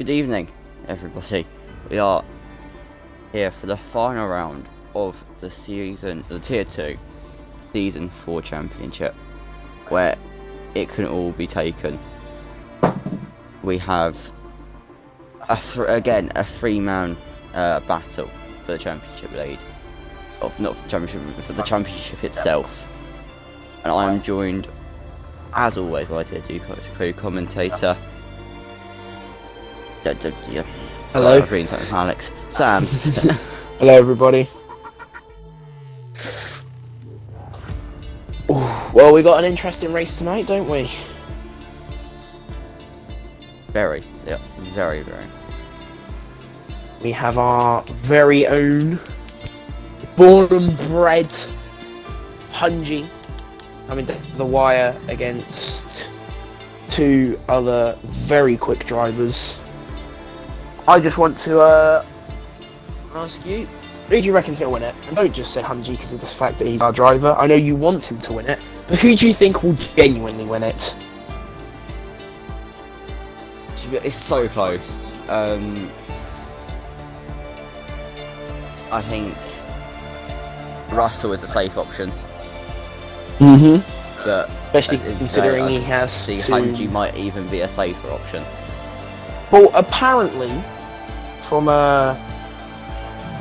Good evening, everybody. We are here for the final round of the Tier 2 Season 4 Championship, where it can all be taken. We have, a three-man battle for the championship lead. Not for the championship, for the championship itself. And I am joined, as always, by Tier 2 co-commentator. Hello. I was reading something from Alex. Sam's. Hello, everybody. Ooh, well, we got an interesting race tonight, don't we? Very. We have our very own born and bred Hungy coming to the wire against two other very quick drivers. I just want to ask you, who do you reckon's going to win it? And don't just say Hungy because of the fact that he's our driver. I know you want him to win it, but who do you think will genuinely win it? It's so close. I think Russell is a safe option. But Especially considering he has Hungy might even be a safer option. Well, apparently, from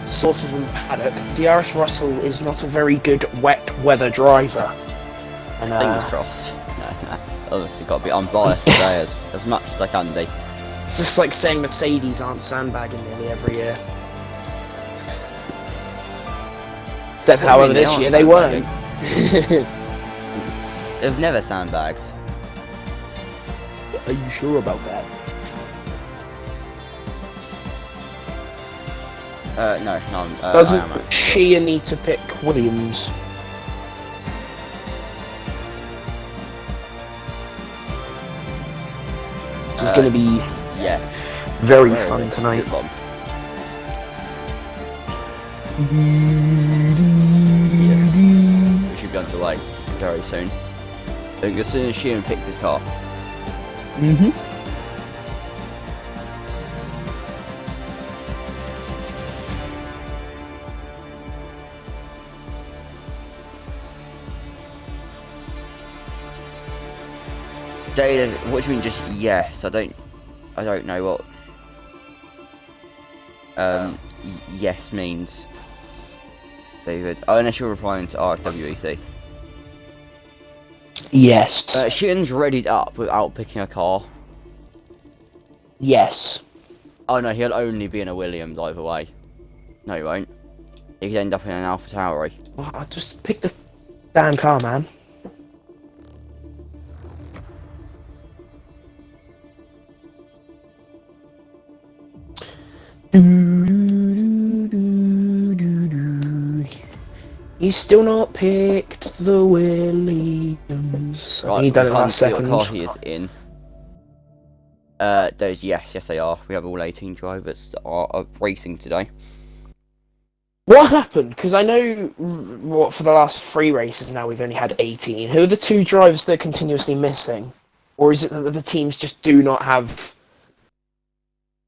sources in the paddock, DRS Russell is not a very good wet weather driver. And fingers crossed. No. Obviously, got to be unbiased today as much as I can be. It's just like saying Mercedes aren't sandbagging nearly every year. Except, however, this year they weren't. They've never sandbagged. Are you sure about that? No. Doesn't Shea need to pick Williams? Which is going to be very fun tonight. We should be underway very soon. I think as soon as Sheehan picks his car. David, what do you mean just yes? I don't know what yes means. David. Oh, unless you're replying to RWEC. Yes. Sheehan's readied up without picking a car. Yes. Oh no, he'll only be in a Williams either way. No, he won't. He could end up in an Alpha Tauri. Well, I just picked the damn car, man. He's still not picked the Williams. Right, He done it last second. What car he is in. Yes, they are. We have all 18 drivers that are racing today. What happened? Because I know for the last 3 races now we've only had 18. Who are the 2 drivers that are continuously missing? Or is it that the teams just do not have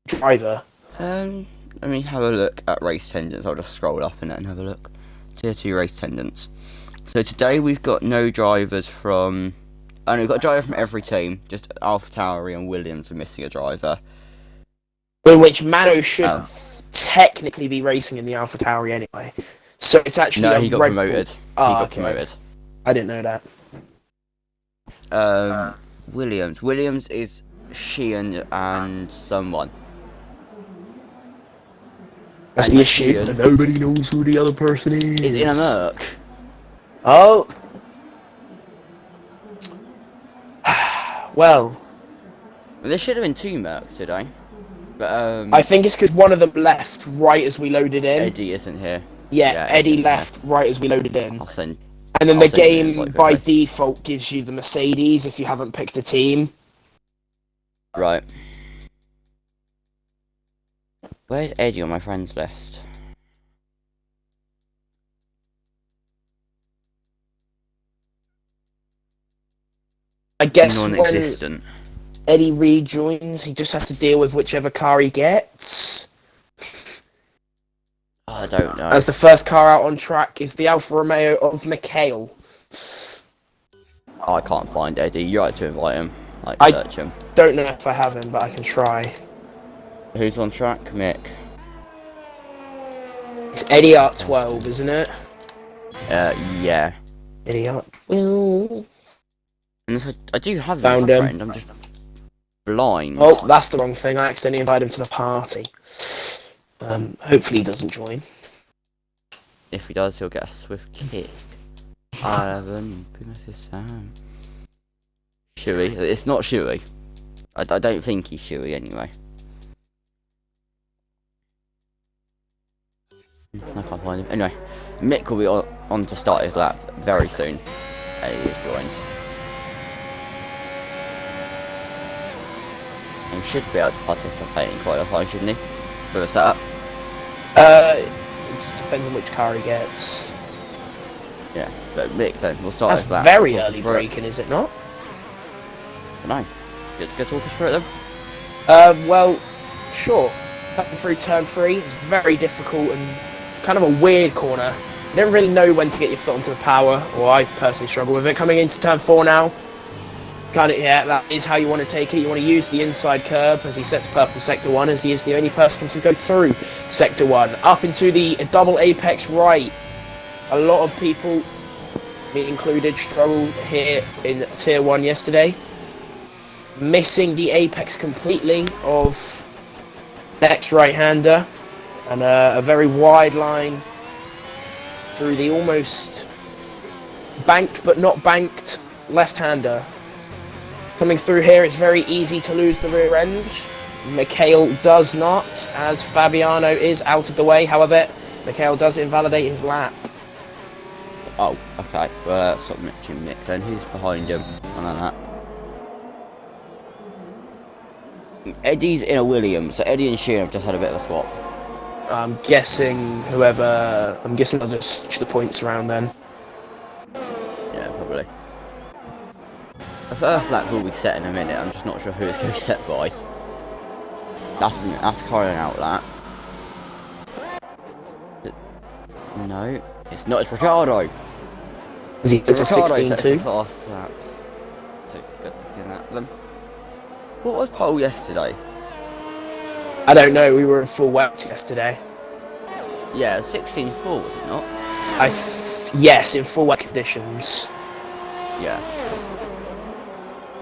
driver? Let me have a look at race attendance. I'll just scroll up and have a look. Tier 2 race attendance. So today we've got no drivers from... Oh no, we've got a driver from every team. Just Alpha Tauri and Williams are missing a driver. In which Mano should technically be racing in the Alpha Tauri anyway. So it's actually no, he got promoted. He got promoted. I didn't know that. Williams is Sheehan and someone. That's the issue. Nobody knows who the other person is. Is in a Merc. Oh. Well. There should have been 2 Mercs today. But I think it's because one of them left right as we loaded in. Eddie isn't here. Yeah, Eddie left right as we loaded in. And then the game by default gives you the Mercedes if you haven't picked a team. Right. Where's Eddie on my friends list? I guess non-existent. Eddie rejoins. He just has to deal with whichever car he gets. I don't know. As the first car out on track is the Alfa Romeo of Mikhail. I can't find Eddie. You're right to invite him. Like, search him. Don't know if I have him, but I can try. Who's on track? Mick. It's Eddie R12, isn't it? Yeah. Eddie R12. And I do have him Found as a him. friend. I'm just blind. Oh, that's the wrong thing. I accidentally invited him to the party. Hopefully he doesn't join. If he does, he'll get a swift kick. Shui. It's not Shui. I don't think he's Shui anyway. I can't find him. Anyway, Mick will be on to start his lap very soon. And he is joined. And he should be able to participate in qualifying, shouldn't he? With a setup. It just depends on which car he gets. Yeah, but Mick then, we'll start That's his lap. very early braking, is it not? I don't know. Go talk us through it then? Well, sure. Coming through turn 3, it's very difficult and kind of a weird corner. You don't really know when to get your foot onto the power, or I personally struggle with it. Coming into turn 4 now, yeah, that is how you want to take it. You want to use the inside curb as he sets purple sector 1, as he is the only person to go through sector 1. Up into the double apex right. A lot of people, me included, struggled here in tier 1 yesterday. Missing the apex completely of next right-hander. And a very wide line through the almost banked but not banked left-hander. Coming through here, it's very easy to lose the rear end. Mikhail does not, as Fabiano is out of the way. However, Mikhail does invalidate his lap. Oh, okay. Well, stop mentioning Mick then. Who's behind him on that lap? Eddie's in a Williams, so Eddie and Sheehan have just had a bit of a swap. I'm guessing they'll just switch the points around then. Yeah, probably. The first lap will be set in a minute. I'm just not sure who it's going to be set by. That's Corin out lap. No, it's not. It's Ricardo. It's a 16-2. Fast lap. So good looking at them. What was pole yesterday? I don't know. We were in full wet yesterday. Yeah, 16.4 was it not? Yes, in full wet conditions. Yeah.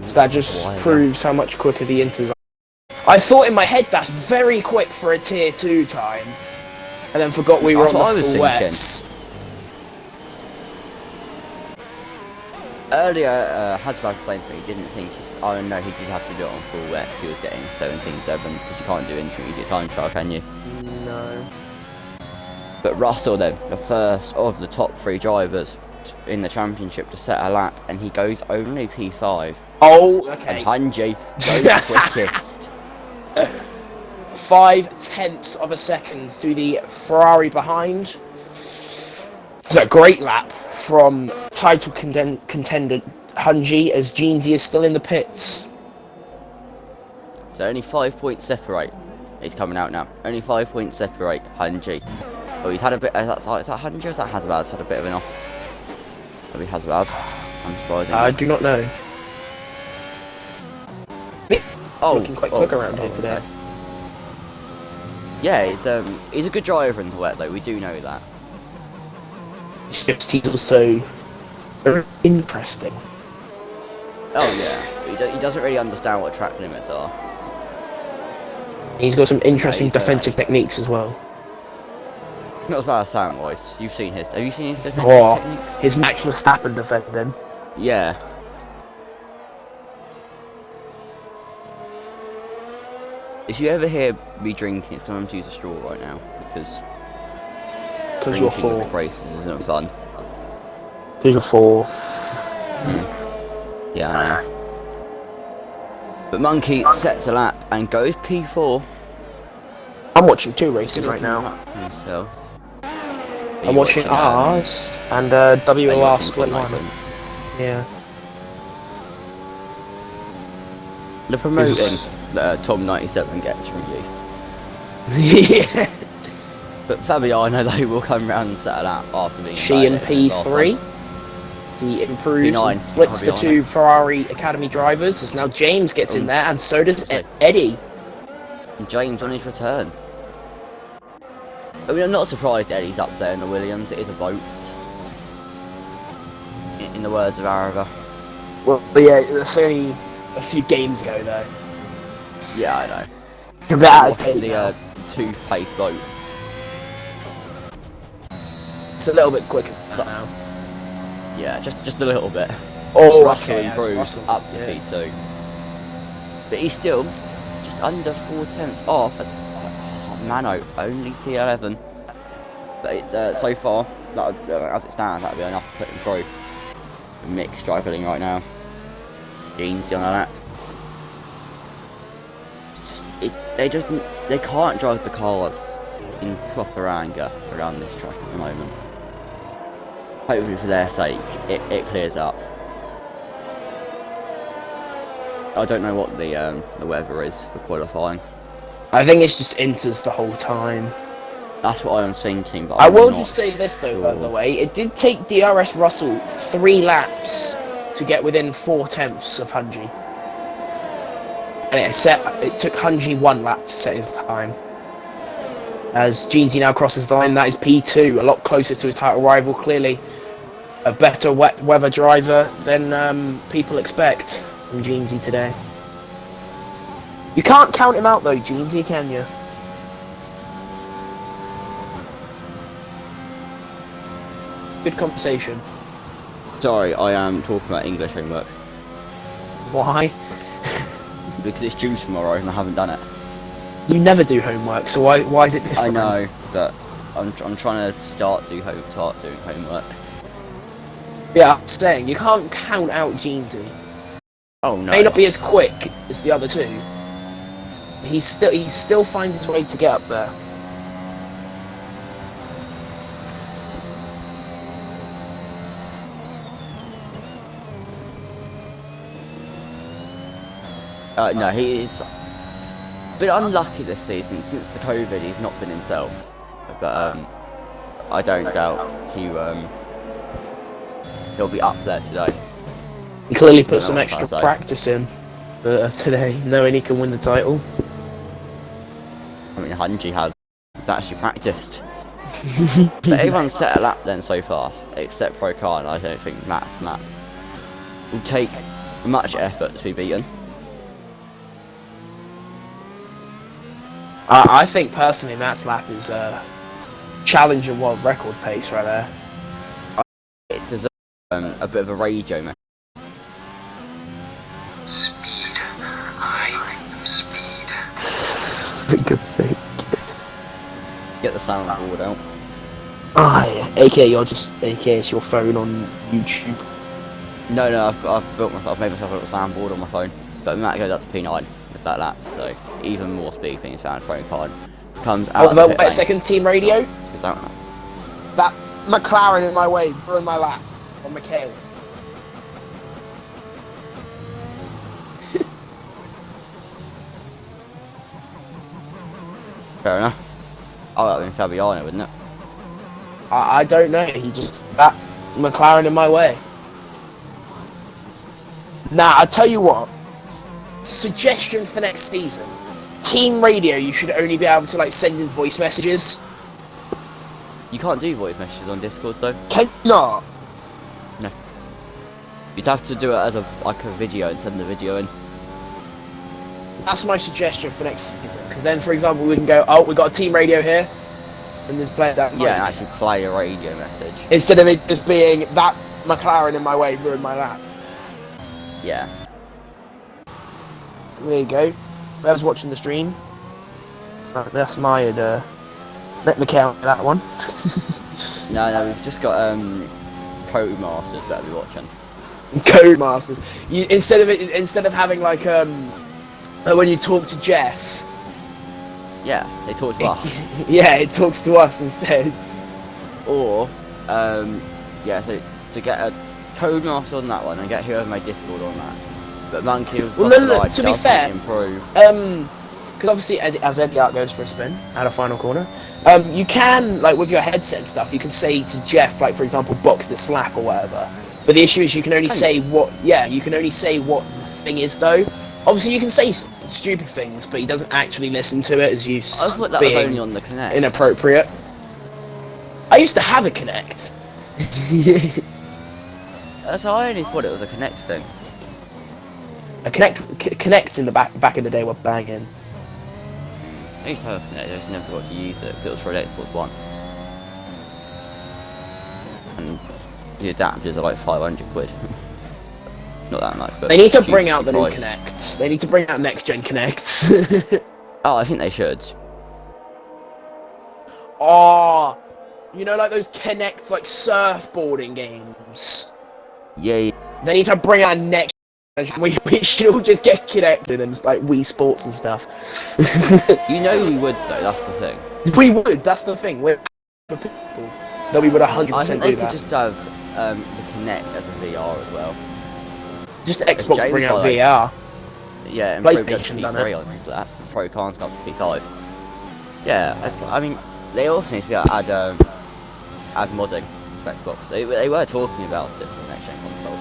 So that just proves how much quicker the inters are. I thought in my head that's very quick for a tier 2 time, and then forgot we were on the full wets. Earlier, Hasbag was saying to me he didn't think. Oh no, he did have to do it on full wets. He was getting 17.7s because you can't do intermediate time trial, can you? No. But Russell then, the first of the top 3 drivers in the championship to set a lap, and he goes only P5. Oh, okay. And Hanji goes quickest. 0.5 of a second to the Ferrari behind. It's a great lap from title contender Hanji, as Jeansy is still in the pits. So only 5 points separate. He's coming out now. Only 5 points separate Hanji. Oh, he's had a bit. Is that Hanji or is that Hasbaz? Had a bit of an off. Maybe Hasbaz. Unsurprising. I do not know. Oh, looking quite quick around here today. Okay. Yeah, he's a good driver in the wet though. We do know that. He's also very interesting. Oh yeah, he doesn't really understand what track limits are. He's got some interesting defensive techniques as well. Not as bad as sound voice. Have you seen his defensive techniques? His Max Verstappen defending. Yeah. If you ever hear me drinking, it's time to use a straw right now because you're full. With the braces isn't fun. Because you're full. Yeah, I know. But Monkey sets a lap and goes P4. I'm watching 2 races right now. So, I'm watching R's and WLR split line. Yeah. The promoting that Tom 97 gets from you. Yeah. But Fabiano, they will come round and settle out after being. She in P3. He improves P9, and splits the two Ferrari Academy drivers. As now James gets in there, and so does Eddie. And James on his return. I mean, I'm not surprised Eddie's up there in the Williams. It is a boat. In the words of Arava. Well, yeah, that's only a few games ago, though. Yeah, I know. The toothpaste boat. It's a little bit quicker now. Yeah, just a little bit. Oh, Russell okay, improves up to P2. But he's still just under 4 tenths off as Mano, only P11. But it's, so far, as it stands, that'll be enough to put him through. Mick struggling right now. Jeansy on a lap. They can't drive the cars in proper anger around this track at the moment. Hopefully for their sake, it clears up. I don't know what the weather is for qualifying. I think it's just inters the whole time. That's what I'm thinking, but I will just say this though, by the way, it did take DRS Russell 3 laps to get within 4 tenths of Hungy. And it took Hungy 1 lap to set his time. As Jeansy now crosses the line, that is P2, a lot closer to his title rival, clearly a better wet weather driver than people expect from Jeansy today. You can't count him out though, Jeansy, can you? Good conversation. Sorry, I am talking about English homework. Why? Because it's due tomorrow and I haven't done it. You never do homework, so why is it different? I know, but I'm trying to start doing homework. Yeah, I'm saying you can't count out Jeansy. Oh no. May not be as quick as the other two. He still finds his way to get up there. No, he is a bit unlucky this season. Since the COVID, he's not been himself. But I don't doubt he'll be up there today. He clearly put some extra practice in today, knowing he can win the title. I mean, Hungy has. He's actually practiced. But everyone's set a lap then so far, except Pro Car, and I don't think Matt will take much effort to be beaten. I think personally Matt's lap is challenging world record pace right there. It deserves a bit of a radio message. Speed. I am speed. For God's sake. Get the soundboard out. Ah, yeah. AKA it's your phone on YouTube. No, I've made myself a little soundboard on my phone. But Matt goes up to P9 with that lap, so even more speed being sound Pro Card comes out. Oh, wait a second, team radio. Is that That McLaren in my way, ruined my lap on Michaela. fair enough? Oh, that would have been Fabiano, wouldn't it? I don't know. That McLaren in my way. Now, I tell you what. Suggestion for next season: team radio. You should only be able to like send in voice messages. You can't do voice messages on Discord though. Can you not? No. You'd have to do it as a video and send the video in. That's my suggestion for next season. Because then, for example, we can go, oh, we got a team radio here, and just play that. Yeah, and actually play a radio message instead of it just being that McLaren in my way ruined my lap. Yeah. There you go. Whoever's watching the stream, that's my let me count that one. No, we've just got Codemasters that be watching. Codemasters. Instead of having like when you talk to Jeff. Yeah, they talk to us. Yeah, it talks to us instead. Or yeah, so to get a Codemaster on that one and get whoever made Discord on that, But Monkey, Well, no, to be fair, improve. because obviously as Eddie goes for a spin at a final corner, you can, like, with your headset and stuff, you can say to Jeff, like, for example, box this lap or whatever. But the issue is you can only say what, you can only say what the thing is, though. Obviously, you can say stupid things, but he doesn't actually listen to it as you I thought that was only on the Connect. Inappropriate. I used to have a Connect. So I only thought it was a Connect thing. A Connects in the back in the day were banging. I used to have a Connect, I just never got to use it because it was for the Xbox One. And the adapters are like 500 quid. Not that much, but they need to bring out the new Connects. They need to bring out next gen Connects. Oh, I think they should. Oh, you know, like those Connect, like, surfboarding games. Yeah. They need to bring out next. We should all just get connected and, like, Wii Sports and stuff. You know we would though. That's the thing. We would. That's the thing. We're people that we would 100% I think do they that. could just have the Connect as a VR as well. Just Xbox James bring out Bond. VR. Yeah, and PlayStation Pro done it. on his lap. Pro can't go up to P5. Yeah, I mean they also need to be able to add modding for Xbox. They were talking about it for the next gen consoles.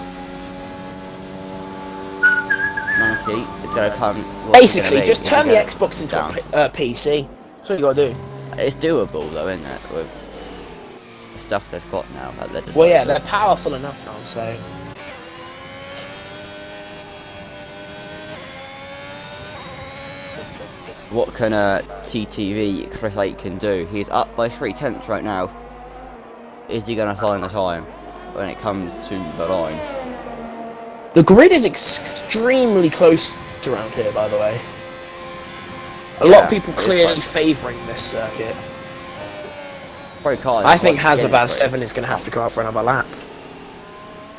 Monkey is going to come. Basically, just turn the Xbox into a PC. That's what you gotta do. It's doable though, isn't it? With the stuff they've got now. Well, yeah, they're powerful enough now, so. What can TTV Chris 8 can do? He's up by 3/10 right now. Is he going to find the time when it comes to the line? The grid is extremely close around here, by the way. A lot of people clearly favouring this circuit. I think Hazard 7 is going to have to go out for another lap.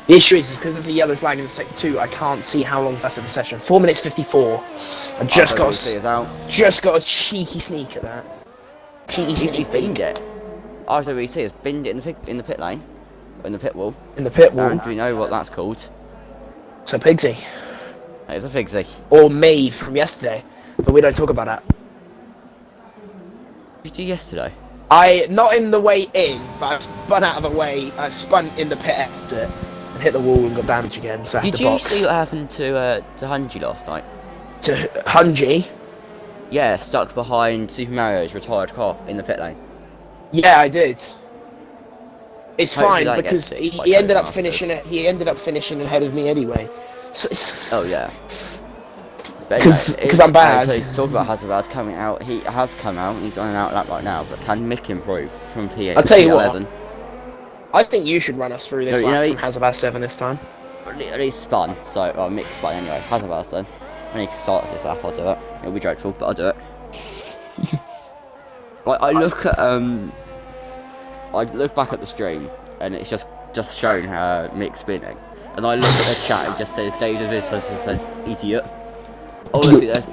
The issue is because there's a yellow flag in sector 2, I can't see how long's left of the session. 4 minutes 54. I just got a cheeky sneak at that. Cheeky sneak. He's binned it. RWC has binned it in the pit lane, in the pit wall. In the pit wall. And do we know what that's called? It's a Pigsy. It is a Figsy. Or Maeve from yesterday, but we don't talk about that. What did you do yesterday? Not in the way in, but I spun out of the way. I spun in the pit exit and hit the wall and got damaged again. So I had to box. Did you see what happened to Hunji last night? To Hunji? Yeah, stuck behind Super Mario's retired car in the pit lane. Yeah, I did. It's Hopefully fine because he ended up finishing it. He ended up finishing ahead of me anyway. So oh yeah. Because I'm bad. Talk about Hazard coming out. He has come out. He's on an out lap right now. But can Mick improve from P8? I'll tell you P11? what. I think you should run us through this lap from Hazard 7 this time. At least spun. So Mick spun anyway. Hazard then. When he starts this lap, I'll do it. It'll be dreadful, but I'll do it. Like I look at I look back at the stream and it's just shown Mick spinning, and I look at the chat and just says David says idiot. Obviously it's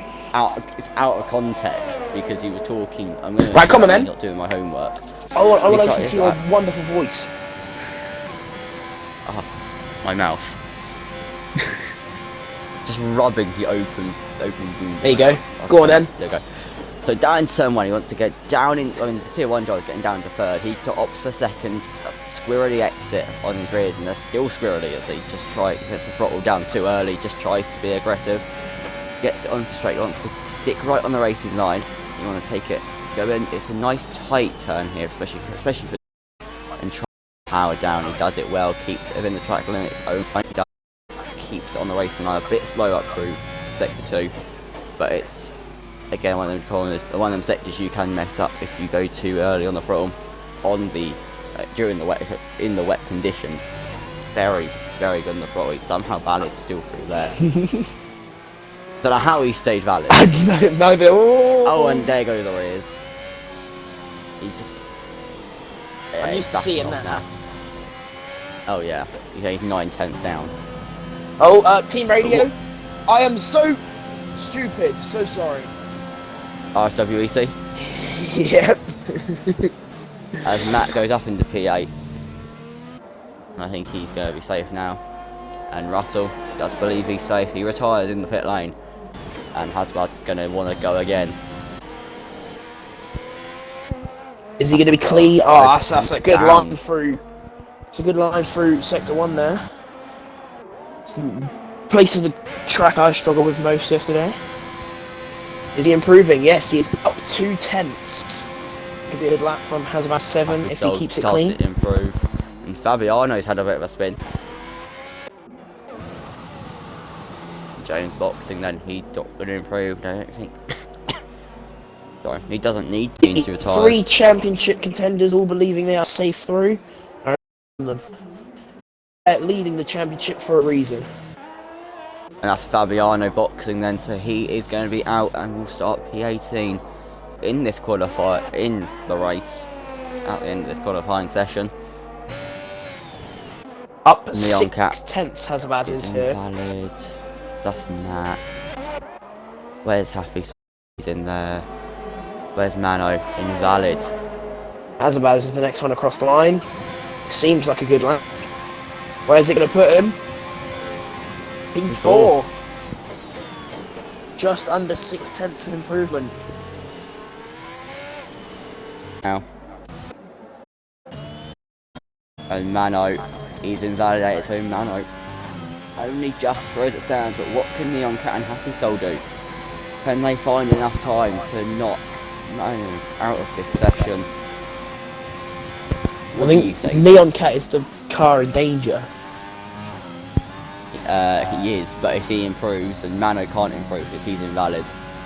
out of context because he was talking. I'm gonna right, come on then. Not doing my homework. I want to listen to your wonderful voice. My mouth. Just rubbing the open. There you go. Go on then. There you go. So down in turn 1, he wants to get down in. I mean, the tier 1 driver's getting down to 3rd. He opts for 2nd, squirrely exit on his rears, and they're still squirrely as he just gets the throttle down too early, just tries to be aggressive. Gets it onto straight, wants to stick right on the racing line. You want to take it, let's go in. It's a nice tight turn here, especially for and try to power down. He does it well, keeps it within the track limits. Keeps it on the racing line, a bit slow up through sector 2, but it's again one of them corners, one of them sectors you can mess up if you go too early on the throttle on the during the wet conditions. It's very good on the throttle. He's somehow valid still through there. Don't know how he stayed valid. Oh, and there goes the rears. He just. I'm used to seeing that now. Oh yeah, he's 9/10 down. Oh, team radio. I am so stupid. So sorry. RFWEC. Yep. As Matt goes up into P8. I think he's going to be safe now. And Russell does believe he's safe. He retires in the pit lane. And Hasbad's going to want to go again. Is he going to be clean? Oh, that's a good line through. It's a good line through sector 1 there. It's the place of the track I struggled with most yesterday. Is he improving? Yes, he is up 2 tenths. Could be a good lap from Hasbad 7 if he keeps it clean. Improve. And Fabiano's had a bit of a spin. James boxing, then he not going to improve, I don't think. Sorry, he doesn't need to retire. 3 championship contenders all believing they are safe through. Them leading the championship for a reason. And that's Fabiano boxing then, so he is going to be out and will start P18 in this qualifier, in the race, at the end of this qualifying session. Up 6 tenths Hasbad is here. Invalid. That's Matt. Where's Happy? He's in there. Where's Mano? Invalid. Hasbad is the next one across the line. Seems like a good lap. Where's it going to put him? P4. Just under 6 tenths of improvement. Now. And Mano, he's invalidated, so Mano only just throws it stands, but what can Neon Cat and Happy Soul do? Can they find enough time to knock Mano out of this session? I think Neon Cat is the car in danger. He is, but if he improves, then Mano can't improve if he's invalid.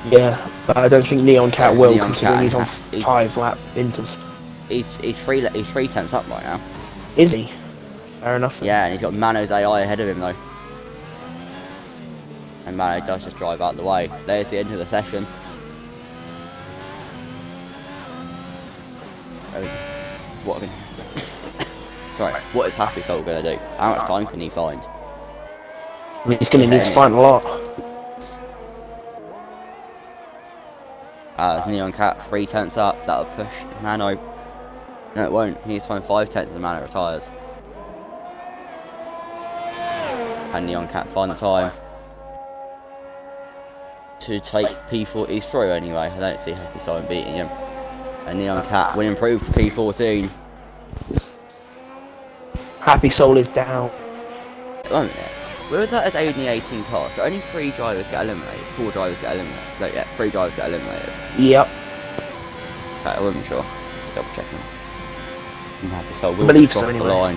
Yeah, but I don't think Neon Cat will, considering he's on 5 lap inters. He's 3 tenths up right now. Is he? Fair enough. Yeah, and he's got Mano's AI ahead of him though. And Mano does just drive out the way. There's the end of the session. What? Sorry, what is Happy Soul going to do? How much time can he find? He's going to need to find a lot. Neon Cat 3 tenths up. That'll push Mano. No, it won't. He needs to find 5 tenths and Mano retires. And Neon Cat find the time to take P40 through anyway. I don't see Happy Soul beating him. And Neon Cat will improve to P14. Happy Soul is down. Wait a minute. Where was that as only 18 cars? So only 3 drivers get eliminated. 4 drivers get eliminated. No, yeah, 3 drivers get eliminated. Yep. Okay, I wasn't sure. Just double checking. And Happy Soul will believe so cross anyway. the line.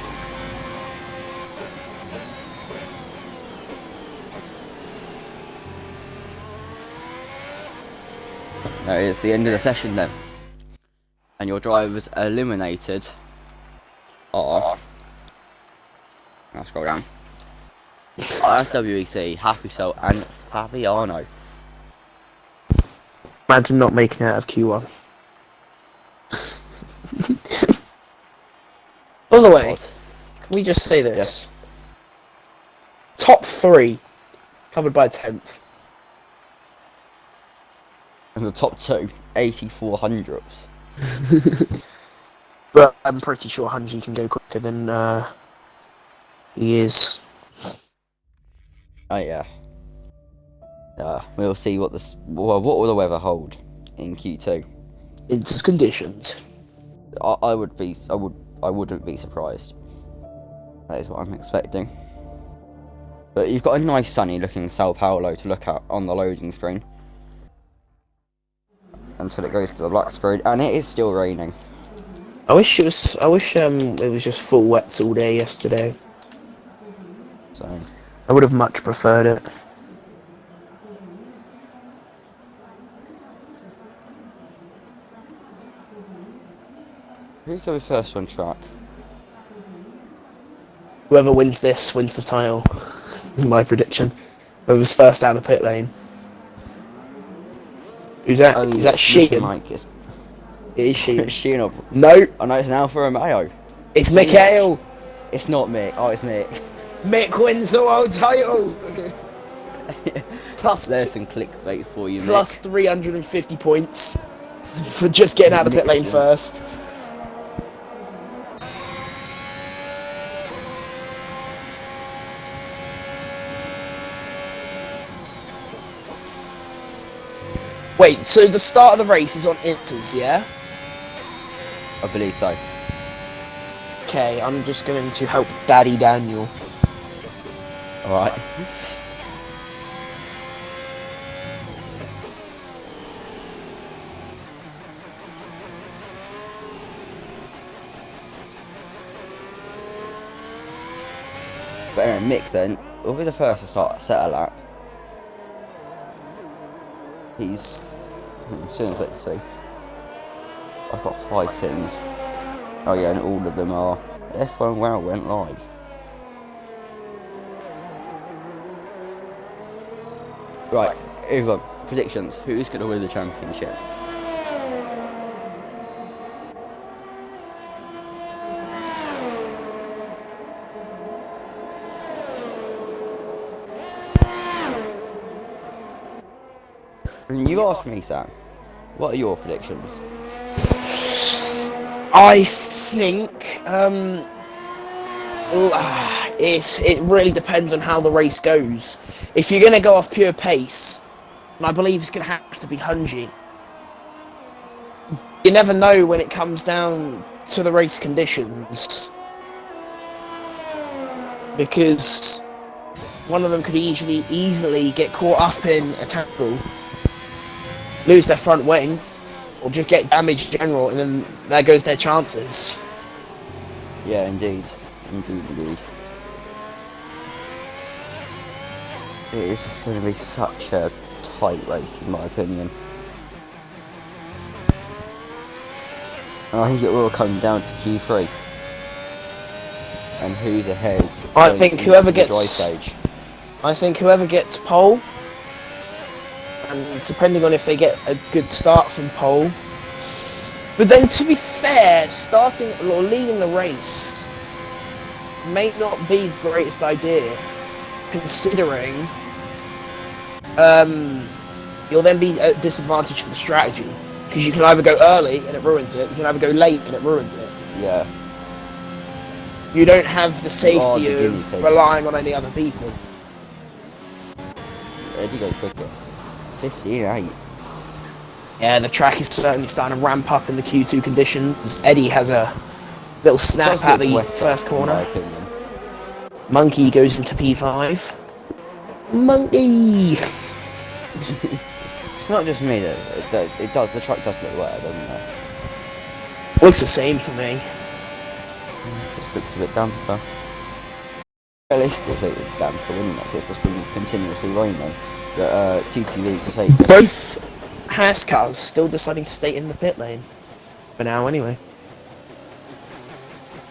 No, it's the end of the session then. And your drivers eliminated are... I'll scroll down. FWEC, Happy Soul and Fabiano. Imagine not making it out of Q1. By the way, can we just say this? Yes. Top 3 covered by 10th. And the top 2, 8400ths. But I'm pretty sure Hanji can go quicker than he is. Oh yeah. We'll see what what will the weather hold in Q2. Into conditions. I wouldn't be surprised. That is what I'm expecting. But you've got a nice sunny looking Sao Paulo to look at on the loading screen. Until it goes to the black screen, and it is still raining. I wish it was just full wets all day yesterday. So I would have much preferred it. who's going first on track? Whoever wins this wins the title. Is my prediction. Whoever's first out of the pit lane. Who's that? Is that Sheehan? Like It is Sheehan. Sheehan. No. Oh no, it's an Alfa Romeo. It's Mikhail. It's not Mick. Oh, it's Mick. Mick wins the world title. There's some clickbait for you, plus Mick. 350 points for just getting out of the pit lane first. Wait, so the start of the race is on Inters, yeah? I believe so. Okay, I'm just going to help Daddy Daniel. Alright. But anyway, Mick then will be the first to start set a lap. He's soon as let's see. I've got 5 things. Oh yeah, and all of them are F1WL went live. Right, everyone, predictions. Who's gonna win the championship? And you asked me, Sam, what are your predictions? I think it really depends on how the race goes. If you're gonna go off pure pace, and I believe it's gonna have to be Hungy. You never know when it comes down to the race conditions, because one of them could easily get caught up in a tangle, lose their front wing, or just get damaged in general, and then there goes their chances. Yeah, indeed. Indeed. It is just going to be such a tight race, in my opinion. And I think it will come down to Q3. And who's ahead. I think whoever gets dry stage. I think whoever gets pole, and depending on if they get a good start from pole. But then, to be fair, starting or leading the race may not be the greatest idea, considering you'll then be at a disadvantage for the strategy, because you can either go early and it ruins it, you can either go late and it ruins it. Yeah. You don't have the safety the of relying on any other people. Eddie goes quickest. 58. Yeah, the track is certainly starting to ramp up in the Q2 conditions. Eddie has a little snap at the first corner. Monkey goes into P5. Monkey! It's not just me that it does. The truck does look wetter, doesn't it? Looks the same for me. It just looks a bit damper. Realistically, it would damper, wouldn't it? It's just been continuously raining. But TTV can take it. Both Haas cars still deciding to stay in the pit lane. For now, anyway.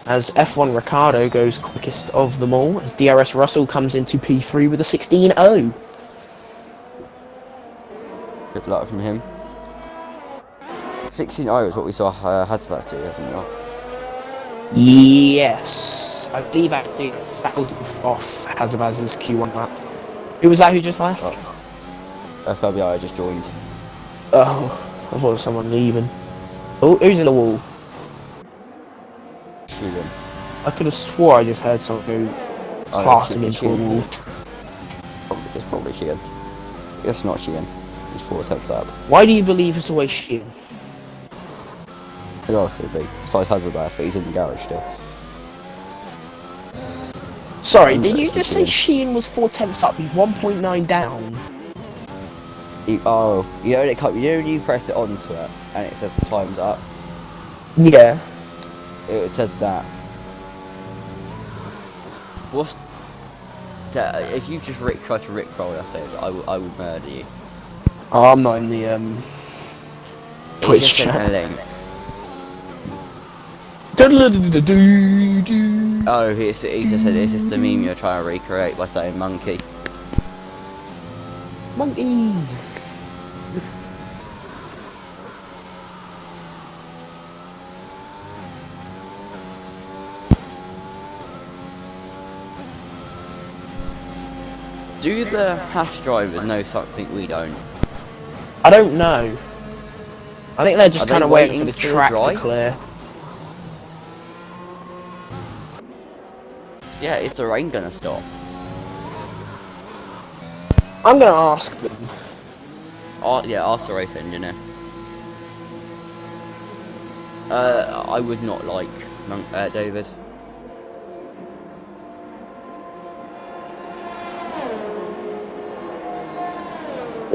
As F1 Ricardo goes quickest of them all, as DRS Russell comes into P3 with a 16.0. Good luck from him. 16.0 is what we saw Hasbats do, isn't it? Yes, I believe I did 1,000th off Hazabaz's Q1 lap. Who was that who just left? F1WL just joined. Oh, I thought it was someone leaving. Oh, who's in the wall? Sheehan. I could have swore I just heard someone go passing into a wall. It's probably Sheehan. It's not Sheehan. He's 4 attempts up. Why do you believe it's always Sheehan? Who else could it be? Besides Hasbats, but he's in the garage still. Sorry, did you just say Sheehan was 4 tenths up? He's 1.9 down. You only press it onto it and it says the time's up. Yeah. It said that. What's that? If you just tried to rickroll us, I would murder you. Oh, I'm not in the Twitch chat. Oh, he just said it's just a meme you're trying to recreate by saying monkey. Monkey. Do the hash drivers know something we don't? I don't know. I think they're just kind of waiting for the track dry? to clear. Yeah, is the rain gonna stop? I'm gonna ask them. Arthur Race engineer. I would not like David.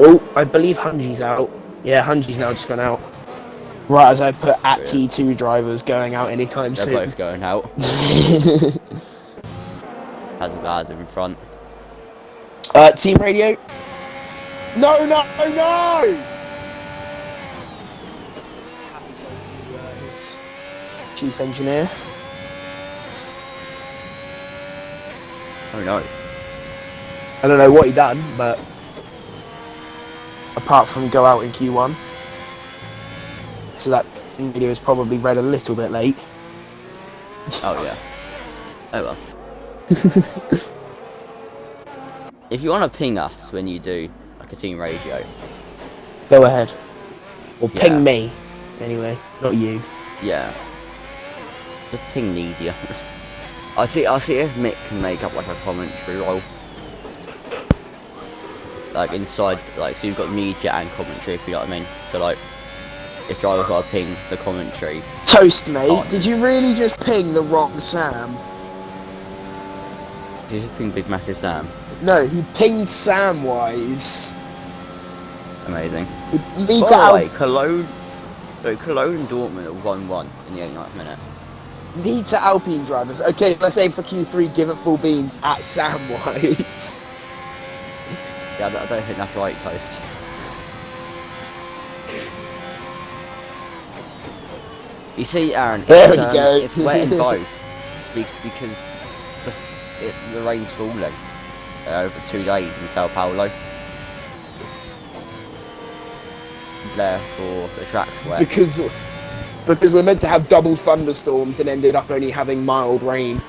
Oh, I believe Hungy's out. Yeah, Hungy's now just gone out. Right as I put at T2 drivers going out anytime They're soon. both going out. Has a bad in front. Team radio. No, no, no! Happy to his chief engineer. Oh no. I don't know what he done, but apart from go out in Q1, so that video is probably read a little bit late. Oh yeah. Oh well. If you want to ping us when you do like a team radio, Go ahead. Or ping Yeah. me, anyway, not you. yeah, just ping Nedia. I'll see if Mick can make up like a commentary role, like inside, like so you've got media and commentary, if you know what I mean. So like, if drivers got to ping the commentary. Toast, mate. Oh. Did you really just ping the wrong Sam? Did you ping Big Massive Sam? No, he pinged Samwise. Amazing. Me By to the way, Alp- Cologne and Dortmund are 1-1 in the 89th minute. me to Alpine drivers. Okay, let's aim for Q3. Give it full beans at Samwise. Yeah, I don't think that's right, Toast. You see, Aaron, There it's, we go. It's wet in both because the rain's falling over 2 days in Sao Paulo. Therefore, the track's wet. because we're meant to have double thunderstorms and ended up only having mild rain.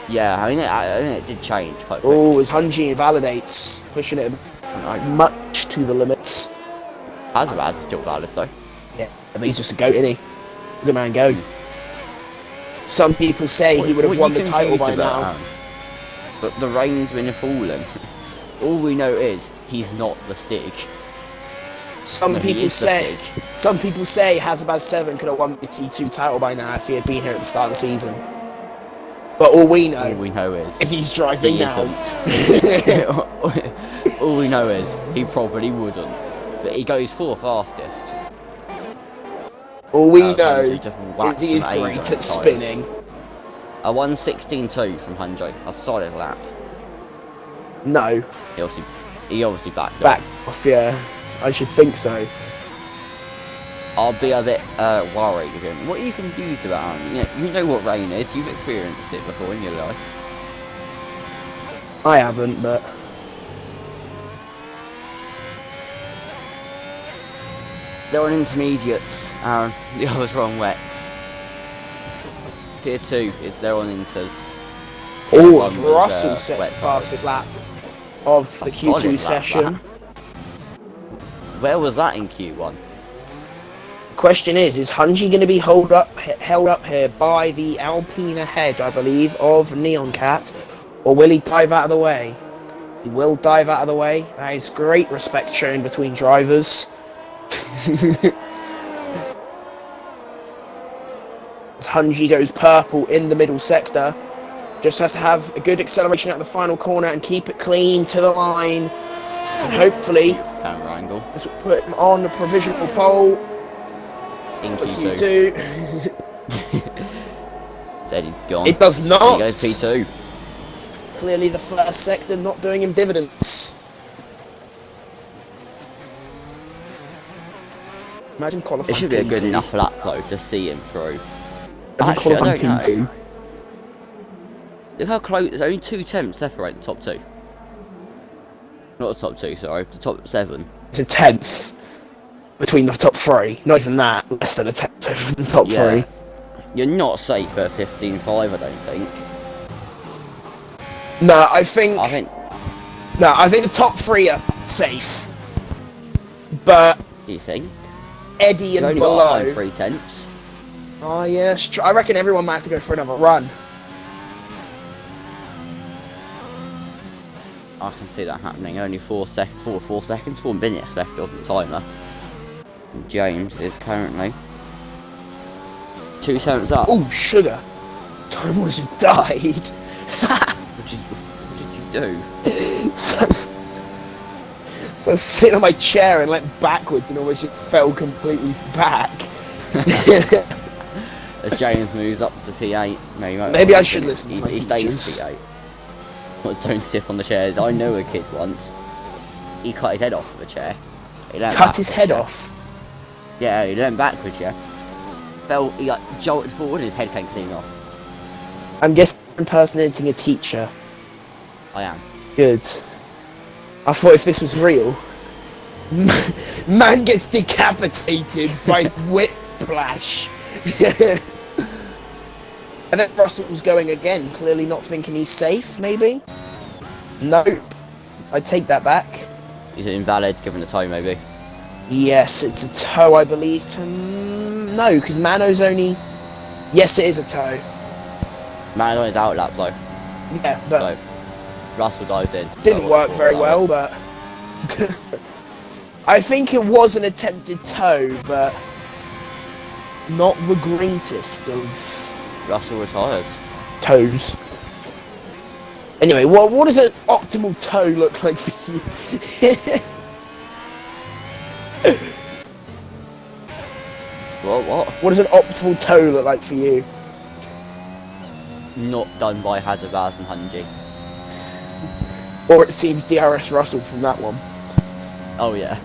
Yeah, I mean, it did change quite quickly. Oh, as Hungy invalidates, pushing it I know. much to the limits. Azabaz is still valid though. Yeah, but he's just a goat, isn't he? Look at man go. Some people say he would have won the title by now. Aaron? But the rain's been falling. All we know is he's not the stick. Some No, he people is the say stick. Hazabaz 7 could have won the T2 title by now if he had been here at the start of the season. But all we know is is he's driving he now. isn't. All we know is he probably wouldn't. But he goes 4th fastest. All we Hunji know just is whacked he is some great A's at on spinning. A 1:16.2 from Hunji. A solid lap. No, He obviously backed back off. off, yeah. I should think so. I'll be a bit worried with him. What are you confused about? You know what rain is. You've experienced it before in your life. I haven't, but They're on intermediates. The others are on wets. Tier 2 is they're on inters. Tier oh, 1 was, Russell sets wet the tyres. fastest lap of the A solid Q2 lap, session. that. Where was that in Q1? Question is Hungy going to be held up here by the Alpine ahead, I believe, of Neon Cat, or will he dive out of the way? He will dive out of the way. That is great respect shown between drivers. As Hungy goes purple in the middle sector, just has to have a good acceleration at the final corner and keep it clean to the line, and hopefully Beautiful camera angle. this will put him on the provisional pole In for Q2. Q2. Said he's gone. It does not. There he goes P2. Clearly the first sector not doing him dividends. Imagine qualifying It should be a good P2. enough lap though to see him through. Imagine Actually, I qualifying don't know. P2. Look how close. There's only 2 tenths separate the top 2. Not the top 2, sorry. The top 7. It's a 10th between the top 3. Not even that. Less than a 10th between the top 3. You're not safe at 15.5, I don't think. No, I think the top 3 are safe. But Do you think? Eddie You've and only got below. 3 tenths. Oh yeah, I reckon everyone might have to go for another run. I can see that happening. Only 4 seconds, 4 minutes left of the timer. And James is currently 2 seconds up. Oh, sugar! Time almost just died. What did you do? So I sit on my chair and went backwards and almost just fell completely back. As James moves up to P8, Maybe I should listen to my he teachers. stays P8. Well, don't sit on the chairs. I know a kid once. He cut his head off of a chair. Cut his head off? Yeah, he leaned backwards, yeah. He like jolted forward and his head came clean off. I'm guessing you're impersonating a teacher. I am. Good. I thought if this was real, man gets decapitated by whiplash. And then Russell's going again, clearly not thinking he's safe, maybe? Nope. I take that back. Is it invalid given the time, maybe? Yes, it's a toe, I believe. No, because Mano's only... Yes, it is a toe. Man on his outlap, though. Yeah, but... So, Russell dives in. Didn't work very well, but... I think it was an attempted toe, but... not the greatest of... Russell retires. toes. Anyway, what does an optimal toe look like for you? What? What does an optimal toe look like for you? Not done by Hazabaz and Hunji. Or it seems DRS Russell from that one. Oh yeah.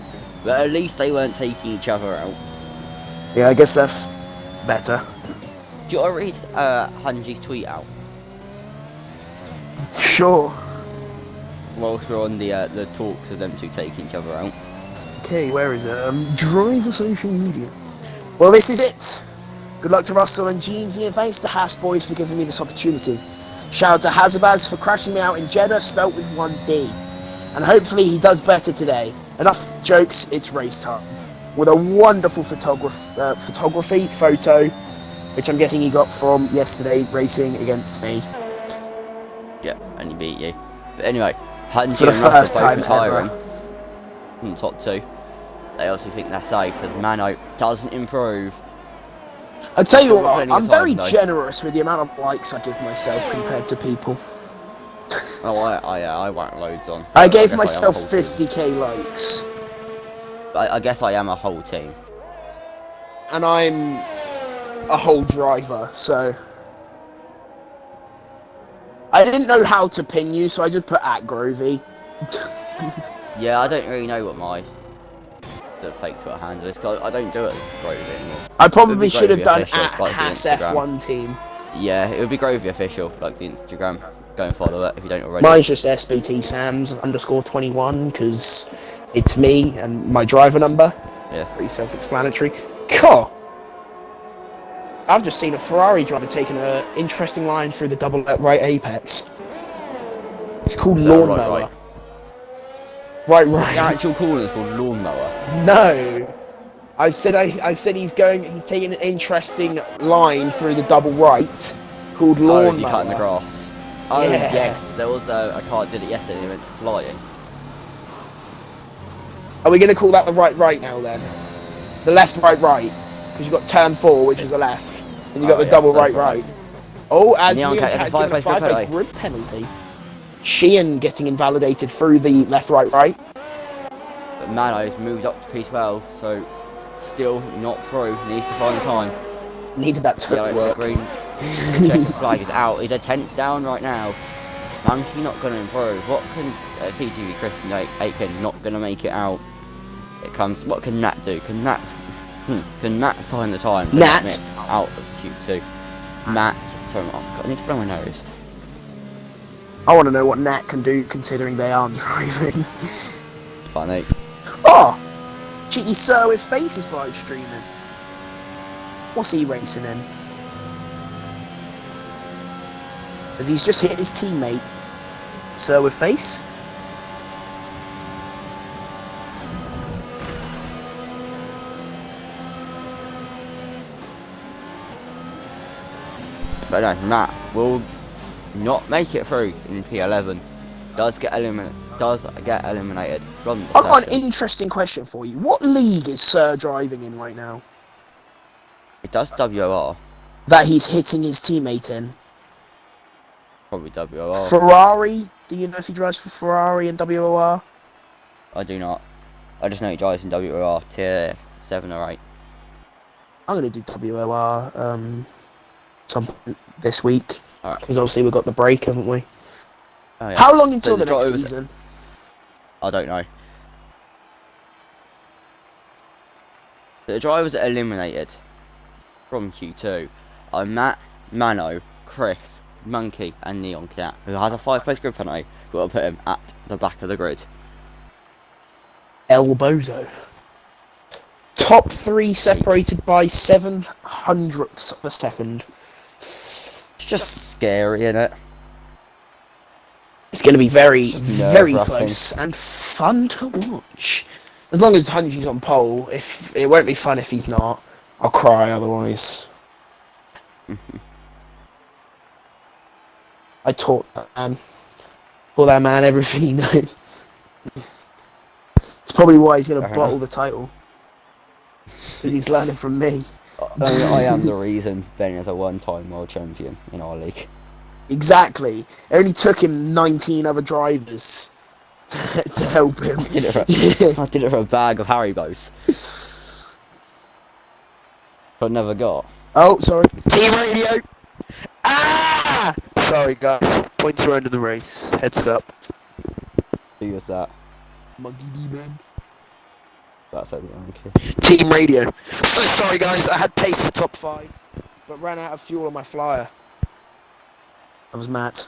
But at least they weren't taking each other out. Yeah, I guess that's better. Do you want to read Hunji's tweet out? Sure. Whilst we're on the talks of them two taking each other out. Okay, where is it? Driver social media. Well, this is it. Good luck to Russell and Jeansy, and thanks to Haas Boys for giving me this opportunity. Shout out to Hazabaz for crashing me out in Jeddah, spelt with 1D. And hopefully he does better today. Enough jokes, it's race time. With a wonderful photography photo, which I'm guessing he got from yesterday racing against me. Yeah, and he beat you. But anyway, Hunji For the and Russell first both time retiring ever. in the top 2. They also think they're safe as Mano doesn't improve. I'll tell you Still what, plenty of I'm time, very though. generous with the amount of likes I give myself compared to people. Oh, I whack loads on. I gave guess myself am a whole team. 50k likes. I guess I am a whole team. And I'm a whole driver, so... I didn't know how to pin you, so I just put @Grovey. Yeah, I don't really know what the fake Twitter handle is, because I don't do it as Grovey anymore. I It would probably be should have Grovey done official, like the @Haas Instagram. F1 team. Yeah, it would be Grovey official, like the Instagram. Go and follow it if you don't already. Mine's just SBT Sams _21, because it's me and my driver number. Yeah. Pretty self-explanatory. Cool. I've just seen a Ferrari driver taking an interesting line through the double right apex. It's called Is that lawnmower. Right. The actual corner is called lawnmower. No. I said he's taking an interesting line through the double right called Oh, lawnmower. is he cutting the grass? Oh Yeah. yes, there was a car that did it yesterday. They went flying. Are we going to call that the right now then? The left right, because you've got turn 4, which is a left, and you've got the yeah, double so right. Oh, as Neon Neon Cat Cat's given given a a 5-place five-place grid penalty. Sheehan getting invalidated through the left right. But Mano's moved up to P12, so still not through. Needs to find the time. Needed that to Yeah, work. the green checker flag is out. He's a 10th down right now. Monkey not going to improve. What can TTV Christian Aitken not going to make it out? It comes. What can Nat do? Can Nat find the time? Nat out of Q2. Nat. Sorry, I need to blow my nose. I want to know what Nat can do considering they aren't driving. Funny. Oh! Cheeky Sir with Faces live streaming. What's he racing in? As he's just hit his teammate. Sir with Face? But no, Nat will not make it through in P11. does get eliminated from the I've got an session. interesting question for you. What league is Sir driving in right now? It does WOR. That he's hitting his teammate in? Probably WOR. Ferrari? Do you know if he drives for Ferrari and WOR? I do not. I just know he drives in WOR tier 7 or 8. I'm going to do WOR some point this week. Alright. Because obviously we've got the break, haven't we? Oh, yeah. How long until So the next drivers- season? I don't know. The drivers are eliminated from Q2 are Matt, Mano, Chris, Monkey and Neon Cat, who has a 5-place grid penalty. We've got to put him at the back of the grid. El Bozo. Top 3 separated by 7/100ths of a second. It's just scary, innit? It's going to be very, Just very nerve-wracking. close and fun to watch. As long as Hunji's on pole, if it won't be fun if he's not. I'll cry otherwise. I taught that man everything he knows. It's probably why he's going to Fair bottle enough. the title. Because he's learning from me. I am the reason Ben is a 1-time world champion in our league. Exactly. It only took him 19 other drivers to help him. I did it for a bag of Haribos. But never got. Oh, sorry. Team radio! Ah! Sorry, guys. Points are under the race. Heads up. Who was that? Monkey D-Man. That's it, okay. Team radio. So sorry, guys. I had pace for top 5, but ran out of fuel on my flyer. That was Matt.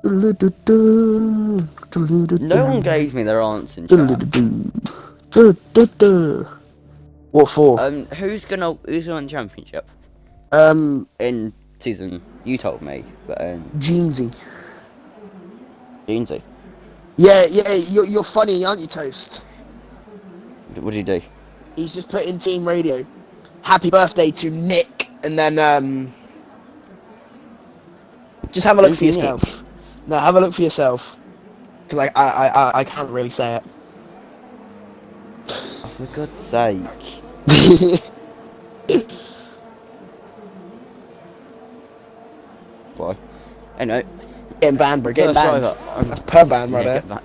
No one gave me their answer in chat. What for? Who's gonna win the championship? In season, you told me, but Jeansy. Jeansy, Yeah, you're funny, aren't you, Toast? what did you do? He's just put in team radio. Happy birthday to Nick, and then just have a look Who's for yourself. Nick? No, have a look for yourself. Cause I can't really say it. Oh, for God's sake! Why? Anyway, Getting banned, bro. Getting first banned. driver. That's per ban right Yeah, there.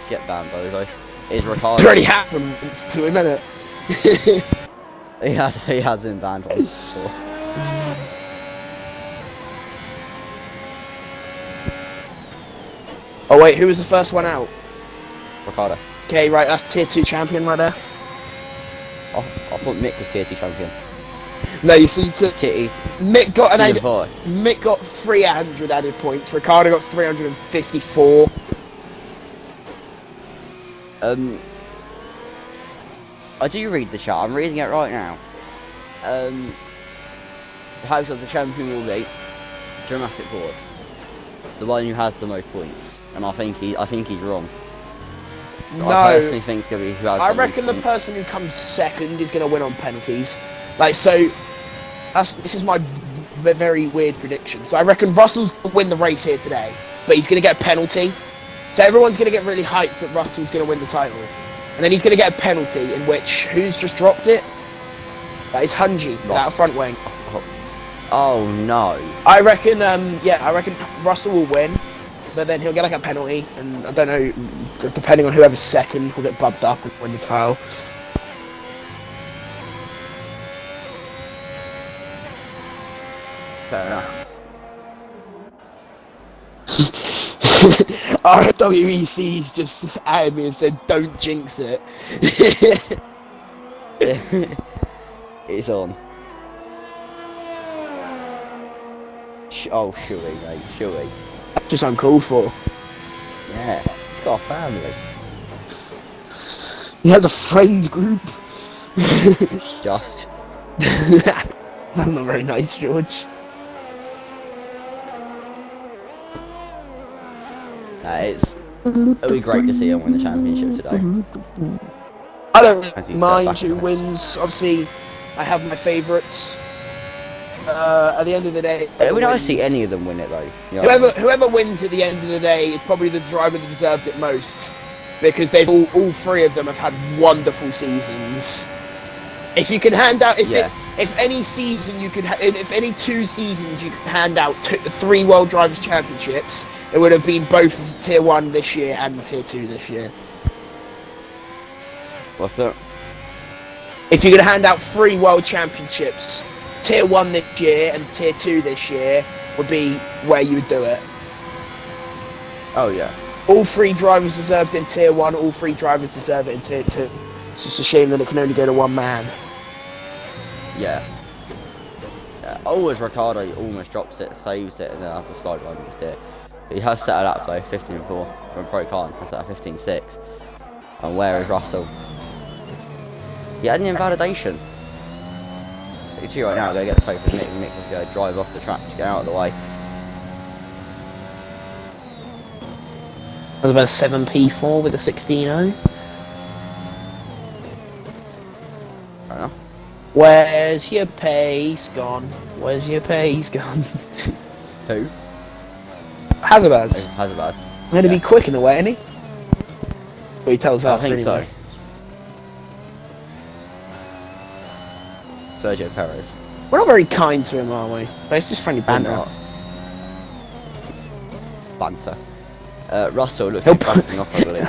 get banned, Bozo. Is Ricardo? It already happened to him, innit? He has been banned once before. Oh wait, who was the first one out? Ricardo. Okay, right, that's tier 2 champion right there. Oh, I thought Mick was tier 2 champion. No, you see, so He's Mick got tier an 4. Mick got 300 added points. Ricardo got 354. I do read the chat. I'm reading it right now. The house of the champion will be dramatic pause. The one who has the most points, and I think he's wrong. No, I personally think it's gonna be who has. I the most reckon the points. person who comes second is going to win on penalties. Like, so, this is my very weird prediction. So I reckon Russell's going to win the race here today, but he's going to get a penalty. So everyone's going to get really hyped that Russell's going to win the title. And then he's going to get a penalty in which, who's just dropped it? That is Hunji, without a front wing. Oh no. I reckon, I reckon Russell will win, but then he'll get like a penalty, and I don't know, depending on whoever's second, will get bumped up and win the title. Fair enough. RWEC's just at me and said, "Don't jinx it." It's on. Oh, should we, mate? Should we? Just uncalled for. Yeah, it's got a family. He has a friend group. Just. That's not very nice, George. It'll be great to see him win the championship today. I As don't you said mind back in who the- wins. Obviously, I have my favourites. at the end of the day, We don't see any of them win it though. You know whoever wins at the end of the day is probably the driver that deserved it most, because they've all three of them have had wonderful seasons. If you can hand out, if any season you could, if any 2 seasons you could hand out 3 World Drivers' Championships, it would have been both of Tier 1 this year and Tier 2 this year. What's that? If you could hand out 3 World Championships, Tier 1 this year and Tier 2 this year would be where you would do it. Oh yeah. All 3 drivers deserved it in Tier 1, all 3 drivers deserve it in Tier 2. It's just a shame that it can only go to one man. Yeah. Always Ricciardo almost drops it, saves it, and then has a slide one just it. He has set it up though, 15-4 from Pro Kart, has set up 15-6. And where is Russell? He had an invalidation. You see right now, they're going to get the token. Nick is going to drive off the track to get out of the way. That was about a 7P4 with a 16.0. Fair enough. Where's your pace gone? Where's your pace gone? Who? Hazardbaz. Hazardbaz. I'm going to be quick in the way, isn't he? That's what he tells us. I think anyway. so. Sergio Perez. We're not very kind to him, are we? But it's just friendly banter. Banter. Russell looks like bumping off, I believe.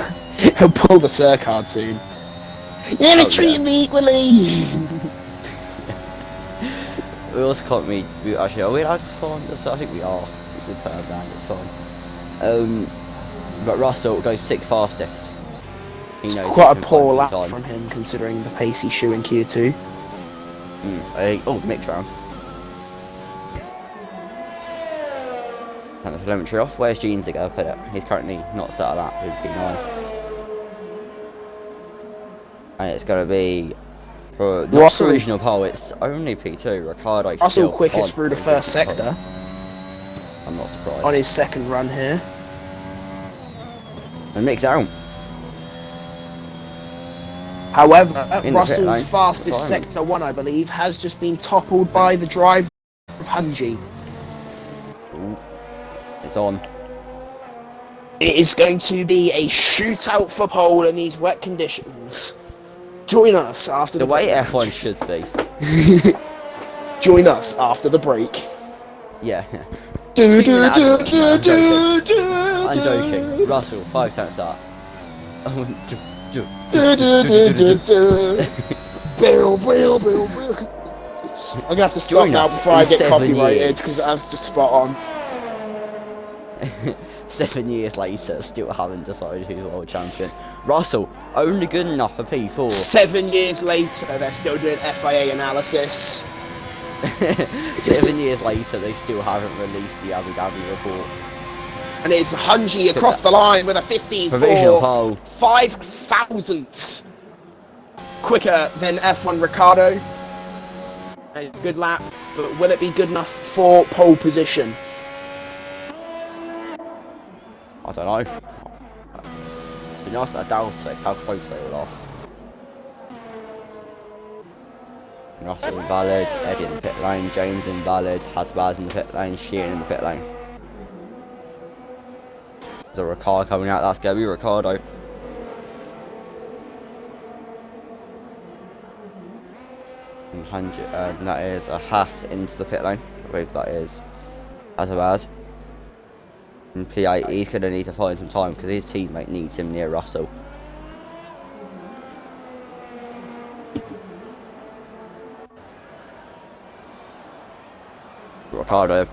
He'll pull the Sir card soon. You're gonna treat me equally! We also can't meet. Actually, are we allowed to stall on this? I think we are. If we put our band, it's fine. But Russell goes 6th fastest. He knows quite a poor lap from him, considering the pace he shoe in Q2. Oh, mixed round. And the telemetry off. Where's Jeans to go put it? He's currently not set at that with P9. And it's going to be for not original pole. It's only P2. Ricciardo. Russell quickest through the first sector. I'm not surprised. On his second run here. And Mick's out. However, Russell's fastest sector 1, I believe, has just been toppled by the driver of Hunji. It's on. It is going to be a shootout for pole in these wet conditions. Join us after the way break. F1 should be. Join us after the break. Yeah. I'm joking. Russell, 5 times that. Bill. I'm gonna have to stop now before I get copyrighted because that's just spot on. 7 years later, still haven't decided who's world champion. Russell, only good enough for P4. 7 years later, they're still doing FIA analysis. 7 years later, they still haven't released the Abu Dhabi report. And it's Hunji across the line with a 15-4, provisional pole. 5,000ths quicker than F1 Ricardo. A good lap, but will it be good enough for pole position? I don't know. It'd be nice to doubt it, how close they all are. Russell invalid, Eddie in the pit lane, James invalid, Hazbaz in the pit lane, Sheehan in the pit lane. There's a Ricardo coming out, that's going to be Ricardo. And that is a Haas into the pit lane. I believe that is Hazbaz. In P8, he's going to need to find some time because his teammate needs him near Russell. Ricardo,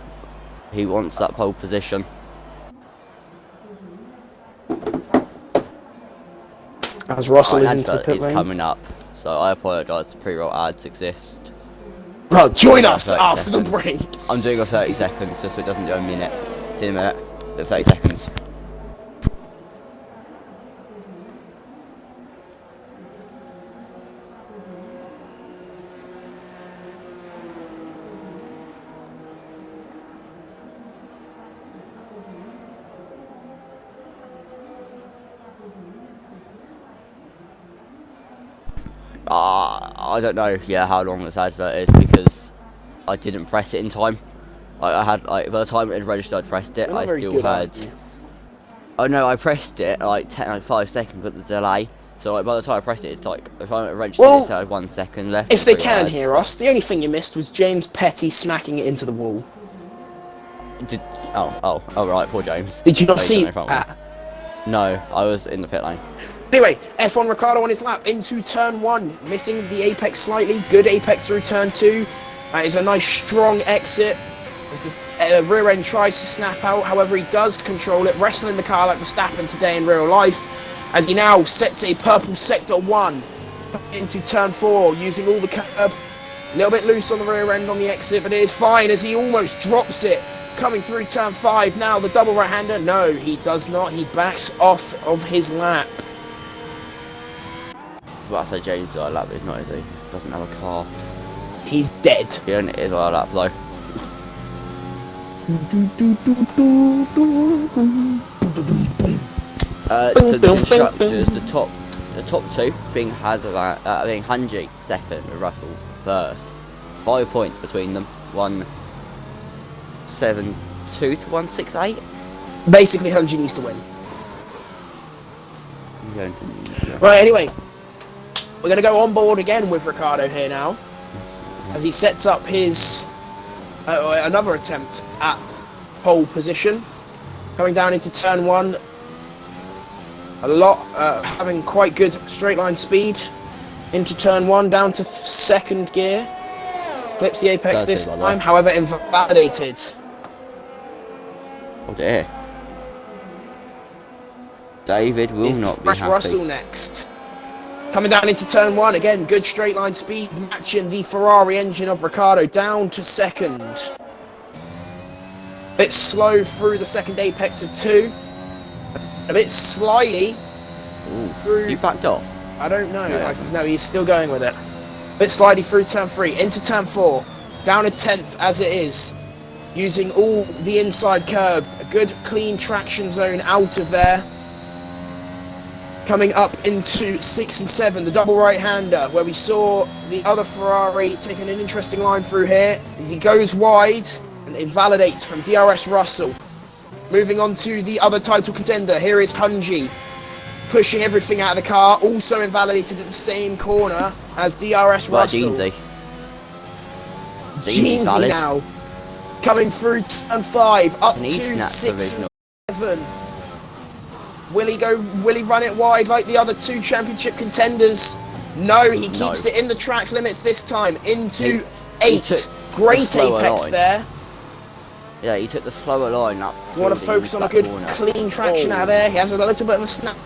he wants that pole position. As Russell is into the pit lane. It's coming up, so I apologise. Pre-roll ads exist. Well, join us after the break. I'm doing a 30 seconds just so it doesn't do a minute. See in a minute. 30 seconds. I don't know, how long this advert is because I didn't press it in time. I had, like, by the time it had registered, I pressed it. You're not I very still good, had. aren't you? Oh no, I pressed it like 5 seconds with the delay. So like by the time I pressed it, it's like if I registered, Well, it had 1 second left. If they before it can had- hear us, the only thing you missed was James Petty smacking it into the wall. Oh right, poor James. Did you not Oh, he's see got no front wheel. that? No, I was in the pit lane. Anyway, F1 Ricciardo on his lap into turn 1, missing the apex slightly. Good apex through turn 2. That is a nice strong exit as the rear end tries to snap out. However, he does control it, wrestling the car like Verstappen today in real life, as he now sets a purple sector 1 into turn 4, using all the curb. A little bit loose on the rear end on the exit, but it is fine as he almost drops it. Coming through turn 5 now, the double right-hander. No, he does not. He backs off of his lap. Well, I say James is on a lap, but he's not, is he? He doesn't have a car. He's dead. He only is on a lap though. To the constructors, the top 2 being being Hunji second and Russell first. 5 points between them. 172 to 168. Basically, Hunji needs to win. Right, anyway, we're going to go on board again with Ricciardo here now, as he sets up his another attempt at pole position. Coming down into turn 1, having quite good straight line speed into turn 1, down to 2nd gear. Clips the apex this time, however invalidated. Oh dear. David will not be happy. Russell next. Coming down into turn 1, again, good straight line speed, matching the Ferrari engine of Ricciardo, down to 2nd. Bit slow through the 2nd apex of 2. A bit slidey through. You backed off? I don't know. No. No, he's still going with it. Bit slidey through turn 3, into turn 4, down a 10th as it is, using all the inside curb. A good clean traction zone out of there. Coming up into 6 and 7, the double right-hander, where we saw the other Ferrari taking an interesting line through here, as he goes wide and invalidates from DRS Russell. Moving on to the other title contender, here is Hunji, pushing everything out of the car, also invalidated at the same corner as DRS Russell. Jeansy now, coming through turn 5, up to 6 and 7. Will he run it wide like the other 2 championship contenders? No, he keeps it in the track limits this time, into 8. Great apex there. Yeah, he took the slower line up. You want to focus on a good clean traction out of there. He has a little bit of a snap,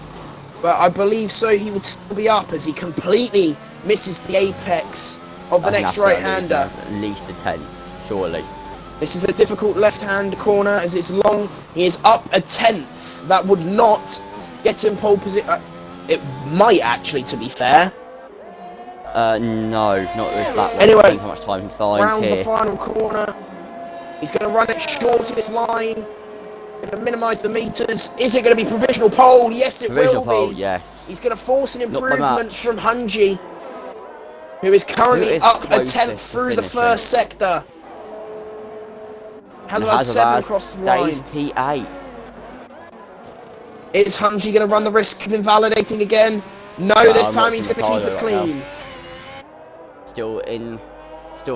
but I believe so he would still be up as he completely misses the apex of the next right-hander. At least a 10th, surely. This is a difficult left-hand corner as it's long. He is up a 10th. That would not get him pole position. It might actually, to be fair. No, not with that one. Anyway, depends how much time he finds round here. the final corner. He's going to run it short of this line. Going to minimise the meters. Is it going to be provisional pole? Yes, it will Pole, be. yes. He's going to force an improvement from Hunji, who is currently up a 10th through the first sector. Has about 7 across the line. P8. Is Hunji going to run the risk of invalidating again? No, this time he's going to keep it clean. Still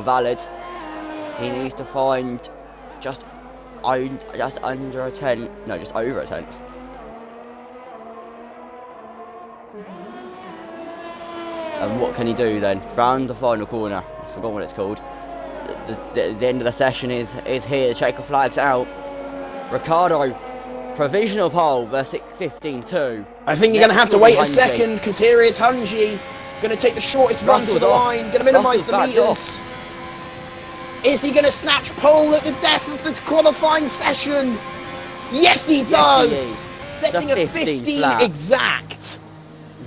valid. He needs to find just under a 10. No, just over a 10th. And what can he do then? Round the final corner. I forgot what it's called. The end of the session is here. The checker flags out. Ricciardo, provisional pole, verse 15-2. I think you're going to have to wait a second, because here is Hunji. Going to take the shortest run to the line. Going to minimise the meters. Is he going to snatch pole at the death of this qualifying session? Yes, he does! Setting a 15 exact.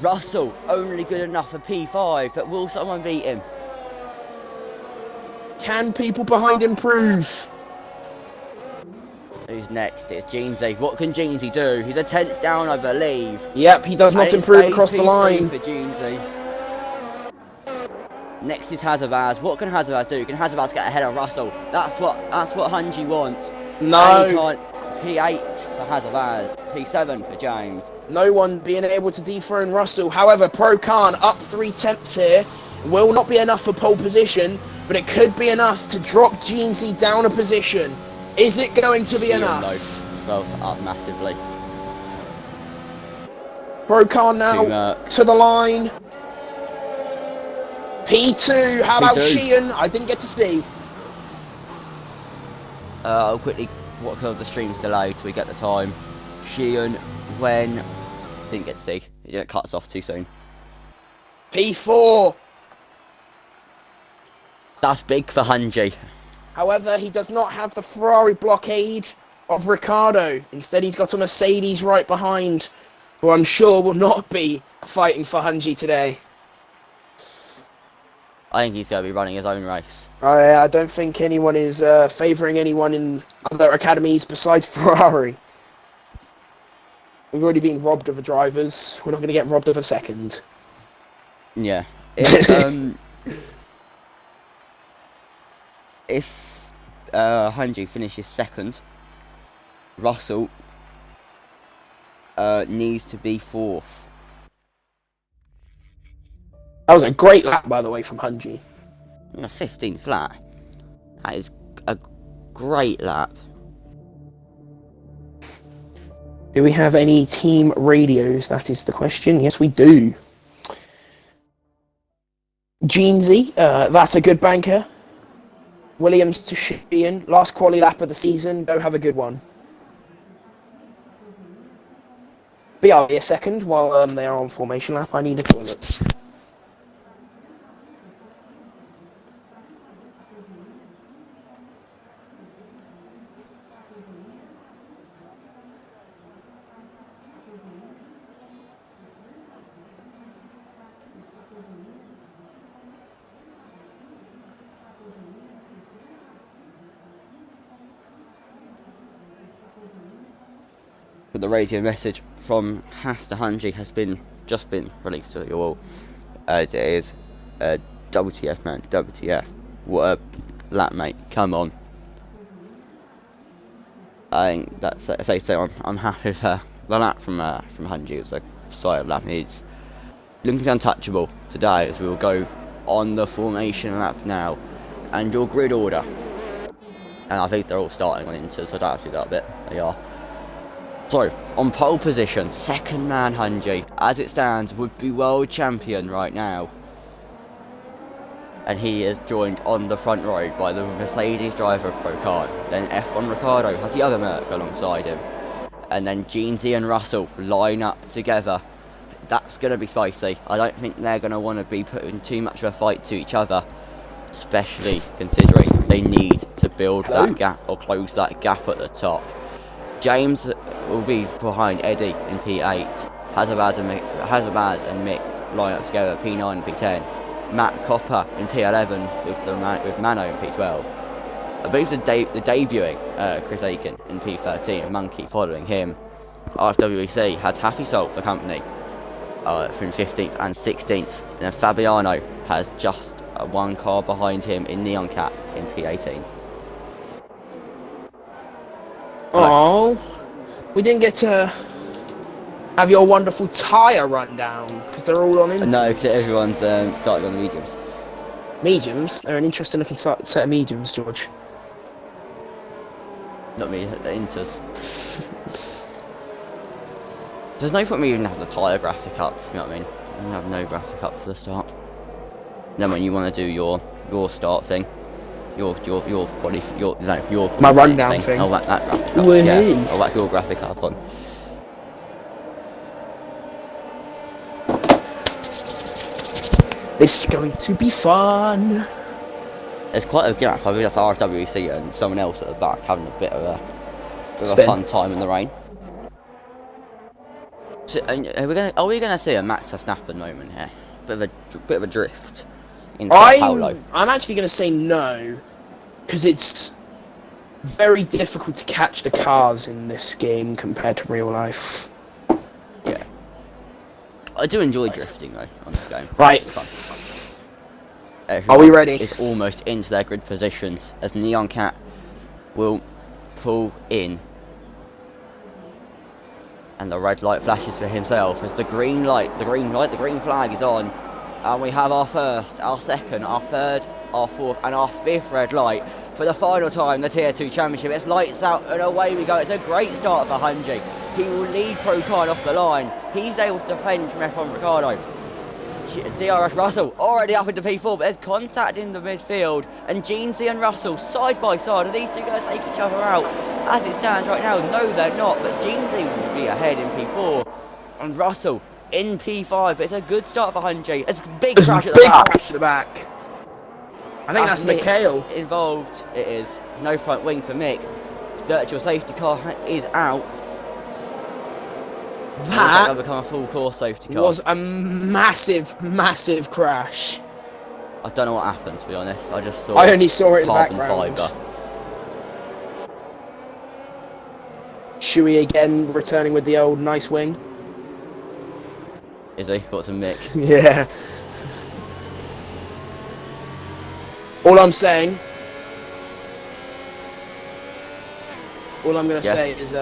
Russell, only good enough for P5, but will someone beat him? Can people behind improve? Who's next? It's Jeansy. What can Jeansy do? He's a 10th down, I believe. Yep, he does not improve across the line. For Jeansy. Next is Hazavaz. What can Hazavaz do? Can Hazavaz get ahead of Russell? That's what Hunji wants. No. And he can't. P8 for Hazavaz. P7 for James. No one being able to dethrone Russell. However, Pro Khan up 3 tenths here. Will not be enough for pole position, but it could be enough to drop Jeansy down a position. Is it going to be enough? Well, up massively. Pro Khan now to the line. P2, how about Sheehan? I didn't get to see. I'll quickly watch the stream's delayed till we get the time. Sheehan, when... Didn't get to see. It cuts off too soon. P4. That's big for Hunji. However, he does not have the Ferrari blockade of Ricciardo. Instead, he's got a Mercedes right behind, who I'm sure will not be fighting for Hunji today. I think he's going to be running his own race. I don't think anyone is favouring anyone in other academies besides Ferrari. We've already been robbed of the drivers. We're not going to get robbed of a second. Yeah. If Hunji finishes second, Russell needs to be fourth. That was a great lap, by the way, from Hunji. 15th flat. That is a great lap. Do we have any team radios? That is the question. Yes, we do. Jeansy, that's a good banker. Williams to Sheehan, last quali lap of the season. Go have a good one. BRB a second while they are on formation lap. I need a toilet. The radio message from Haas to Hunji has just been released to you all. It is WTF, man, WTF. What a lap, mate, come on. I think that's safe to say. I'm happy with the lap from Hunji. It was a solid lap. He's looking untouchable today, as we will go on the formation lap now and your grid order. And I think they're all starting on Inter, so I don't have to do that bit. They are. So, on pole position, second man Hunji, as it stands, would be world champion right now. And he is joined on the front row by the Mercedes driver Pro Khan. Then F1 Ricciardo has the other Merc alongside him. And then Jeansy and Russell line up together. That's going to be spicy. I don't think they're going to want to be putting too much of a fight to each other. Especially considering they need to build that gap or close that gap at the top. James will be behind Eddie in P8. Hazabaz and Mick line up together, P9 and P10. Matt Copper in P11 with Mano in P12. I believe the debuting Chris Aiken in P13, Monkey following him. R12 has Happy Soul for company from 15th and 16th. And then Fabiano has just one car behind him in Neon Cat in P18. Oh, we didn't get to have your wonderful tyre rundown because they're all on Inters. No, because everyone's starting on the mediums. Mediums? They're an interesting looking set of mediums, George. Not me, the Inters. There's no point me even have the tyre graphic up, you know what I mean? You have no graphic up for the start. Then when you want to do your start thing, your my rundown thing. I'll whack that graphic up. Yeah, I'll whack your graphic up on. This is going to be fun. It's quite a gap. I think that's RWC and someone else at the back having a bit of a fun time in the rain. So, are we gonna see a Max Verstappen moment here? Bit of a drift. I'm actually going to say no, because it's very difficult to catch the cars in this game compared to real life. Yeah. I do enjoy drifting though on this game. Right. It's fun. Are we ready? Is almost into their grid positions as Neon Cat will pull in. And the red light flashes for himself as the green flag is on. And we have our first, our second, our third, our fourth and our fifth red light for the final time, the Tier 2 Championship. It's lights out and away we go. It's a great start for Hunji. He will lead Procard off the line. He's able to defend from F1 Ricardo. DRS Russell already up into P4, but there's contact in the midfield. And Jeansy and Russell side by side. Are these two going to take each other out? As it stands right now, no they're not, but Jeansy will be ahead in P4. And Russell in P5. It's a good start for Hunji. It's a big crash at the back. Crash at the back. I think that's Mikhail. Involved, it is. No front wing for Mick. Virtual safety car is out. That will become a full course safety car. Was a massive, massive crash. I don't know what happened, to be honest. I just saw. I only saw it in the carbon background. fibre. Shuey again returning with the old nice wing. Is he? Got some Mick. Yeah. All I'm going to say is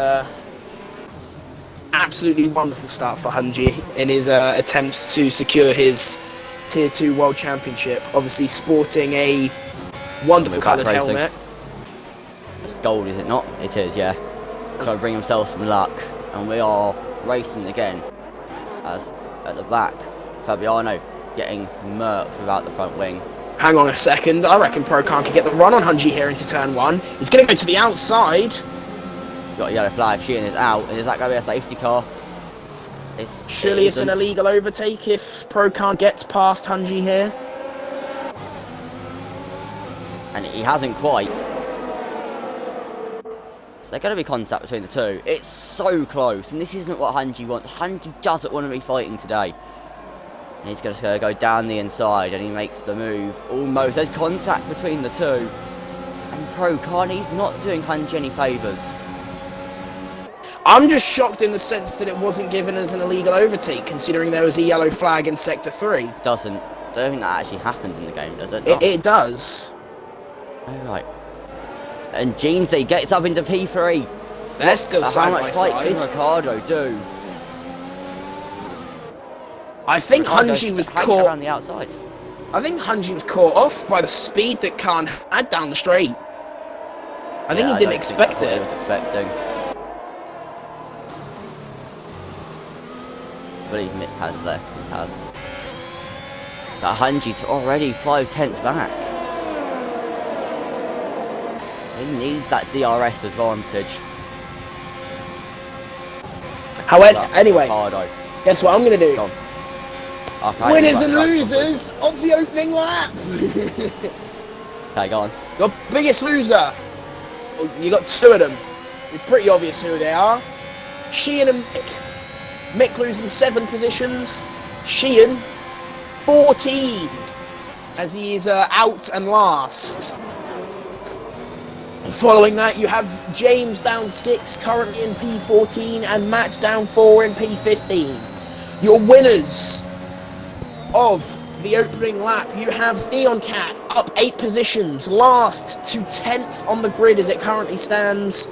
absolutely wonderful start for Hunji in his attempts to secure his Tier 2 World Championship. Obviously sporting a wonderful coloured helmet. It's gold, is it not? It is, yeah. So bring himself some luck. And we are racing again. As at the back, Fabiano getting murked without the front wing. Hang on a second, I reckon Procard could get the run on Hunji here into turn 1. He's going to go to the outside. Got a yellow flag, Sheehan is out, and is that going to be a safety car? Surely it's an illegal overtake if Procard gets past Hunji here. And he hasn't quite. So there's going to be contact between the two. It's so close, and this isn't what Hunji wants. Hunji doesn't want to be fighting today. And he's just going to go down the inside, and he makes the move. Almost. There's contact between the two. And Procard, he's not doing Hunji any favours. I'm just shocked in the sense that it wasn't given as an illegal overtake, considering there was a yellow flag in Sector 3. It doesn't. I don't think that actually happens in the game, does it? It does. Oh, right. And Jeansy gets up into P3. They're still side by side. How much fight can Ricardo do? I think Hunji was caught around the outside. I think Hunji was caught off by the speed that Khan had down the straight. I think he didn't expect it. He was expecting. I believe Mick has left. He has. But Hunji's already 5/10 back. He needs that DRS advantage. However, anyway, guess what I'm going to do? Okay, winners and losers of the opening lap. Okay, go on. Your biggest loser. Well, you got two of them. It's pretty obvious who they are. Sheehan and Mick. Mick losing 7 positions. Sheehan 14, as he is out and last. Following that, you have James down 6, currently in P14, and Matt down 4 in P15. Your winners of the opening lap, you have Neon Cat up 8 positions, last to 10th on the grid as it currently stands.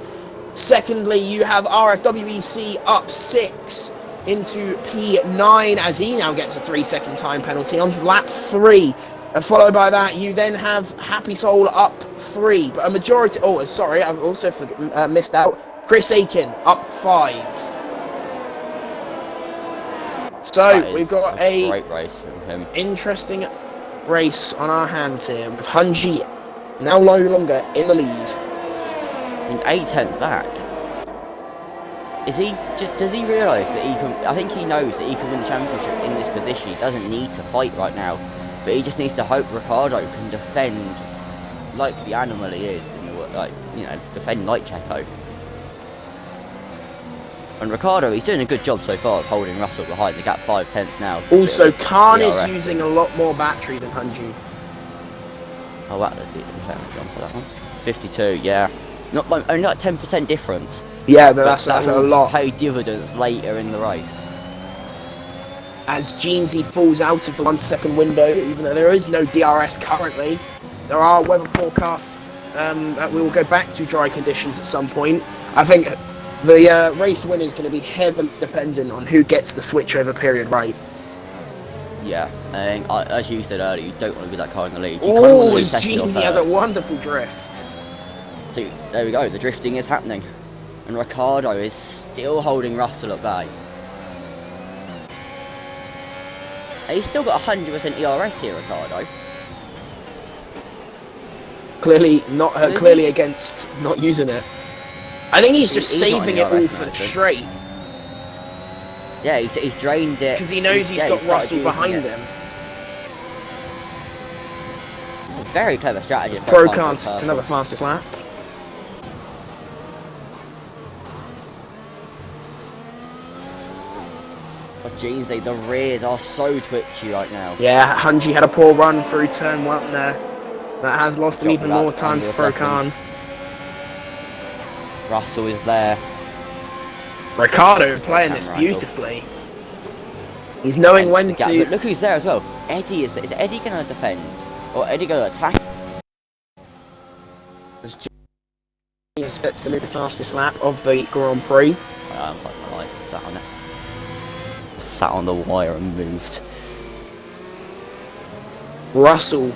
Secondly, you have RFWEC up 6 into P9 as he now gets a 3-second time penalty on lap 3. And followed by that, you then have Happy Soul up 3, but a majority. Oh, sorry, I've also missed out. Chris Aiken up 5. So we've got a great race from him. Interesting race on our hands here with Hunji now no longer in the lead. And 8/10 back. Is he just? Does he realise that he can? I think he knows that he can win the championship in this position. He doesn't need to fight right now. But he just needs to hope Ricardo can defend like the animal he is, in the, defend like Checo. And Ricardo, he's doing a good job so far of holding Russell behind. The gap 5/10 now. Also, Khan is using a lot more battery than Hunji. Oh wow, there's a fair jump for that one. 52, yeah. Only like 10% difference. Yeah, but that's a lot. Pay dividends later in the race. as Jeansy falls out of the 1 second window, even though there is no DRS currently. There are weather forecasts that we will go back to dry conditions at some point. I think the race winner is going to be heavily dependent on who gets the switchover period right. Yeah, and as you said earlier, you don't want to be that car in the lead. Oh, Jeansy has a wonderful drift. So, there we go, the drifting is happening. And Ricciardo is still holding Russell at bay. And he's still got 100% ERS here, Ricciardo. Clearly not. Clearly against not using it. I think he's just saving it all for the straight. Yeah, he's drained it. Because he knows he's got Russell behind him. It's a very clever strategy. Pro can't. It's another fastest lap. But Jeansy, the rears are so twitchy right now. Yeah, Hunji had a poor run through turn 1 there. That has lost him even more time to Pro Khan. Russell is there. Ricciardo playing this beautifully. He's knowing when to. But look who's there as well. Eddie is there. Is Eddie going to defend? Or Eddie going to attack? As set to the fastest lap of the Grand Prix. I'm like, sat on it. Sat on the wire and moved. Russell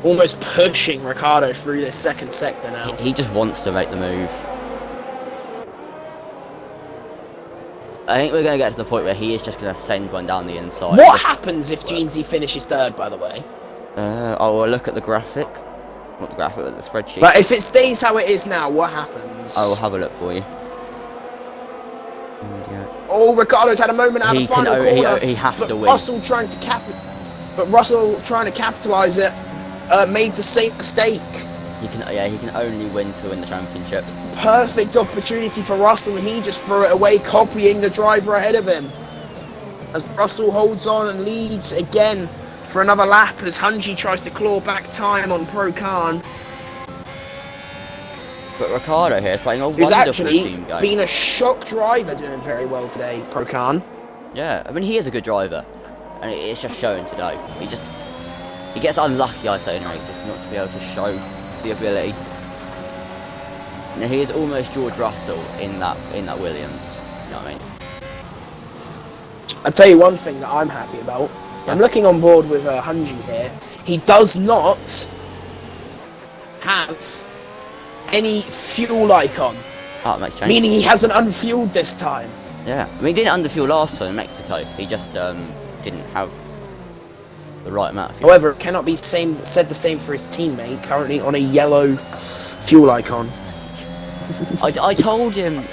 almost pushing Ricciardo through this second sector now. He just wants to make the move. I think we're going to get to the point where he is just going to send one down the inside. What happens if Jeansy finishes third, by the way? I will look at the graphic. Not the graphic, but the spreadsheet. But if it stays how it is now, what happens? I will have a look for you. Oh, Ricciardo's had a moment out of the final corner. He has to win. Russell trying to capitalise it, made the same mistake. He can only win to win the championship. Perfect opportunity for Russell, and he just threw it away, copying the driver ahead of him. As Russell holds on and leads again for another lap, as Hunji tries to claw back time on Pro Khan. But Ricciardo here is playing a wonderful team game. Being a shock driver, doing very well today, Pro Khan. Yeah, I mean he is a good driver, and it's just showing today. He gets unlucky, I say, in races, not to be able to show the ability. Now he is almost George Russell in that Williams. You know what I mean? I'll tell you one thing that I'm happy about. Yeah. I'm looking on board with Hunji here. He does not have any fuel icon. Oh, it makes sense. Meaning he hasn't unfueled this time. Yeah, I mean he didn't underfuel last time in Mexico. He just didn't have the right amount of fuel. However, it cannot be said the same for his teammate, currently on a yellow fuel icon. I told him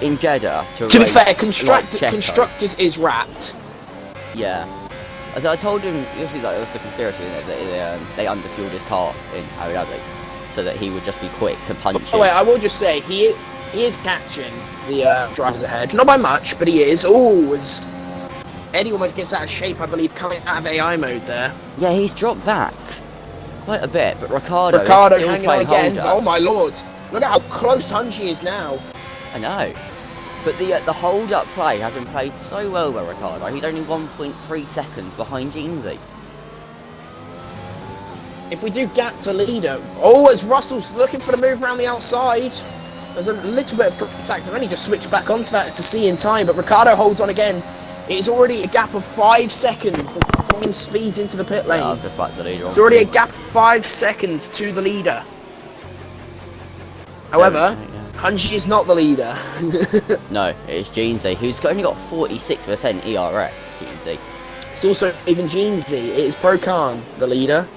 in Jeddah to be fair, Constructors is wrapped. Yeah. I told him, obviously, like, it was the conspiracy, isn't it, that they underfueled his car in Abu Dhabi, so that he would just be quick to punch it. I will just say, he is catching the drivers ahead. Not by much, but he is. Oh, as Eddie almost gets out of shape, I believe, coming out of AI mode there. Yeah, he's dropped back quite a bit, but Ricciardo is still hanging on again. Oh my lord! Look at how close Hunji is now. I know. But the hold-up play has been played so well by Ricciardo. He's only 1.3 seconds behind Jeansy. If we do gap to leader... Oh, as Russell's looking for the move around the outside. There's a little bit of contact. I've only just switched back onto that to see in time, but Ricciardo holds on again. It is already a gap of 5 seconds before he speeds into the pit lane. Yeah, I've just backed the leader. It's already a gap of 5 seconds to the leader. However... Hunji is not the leader. No, it's Jeansy, who's only got 46% ERS, Jeansy. It's also even Jeansy. It is Pro Khan, the leader.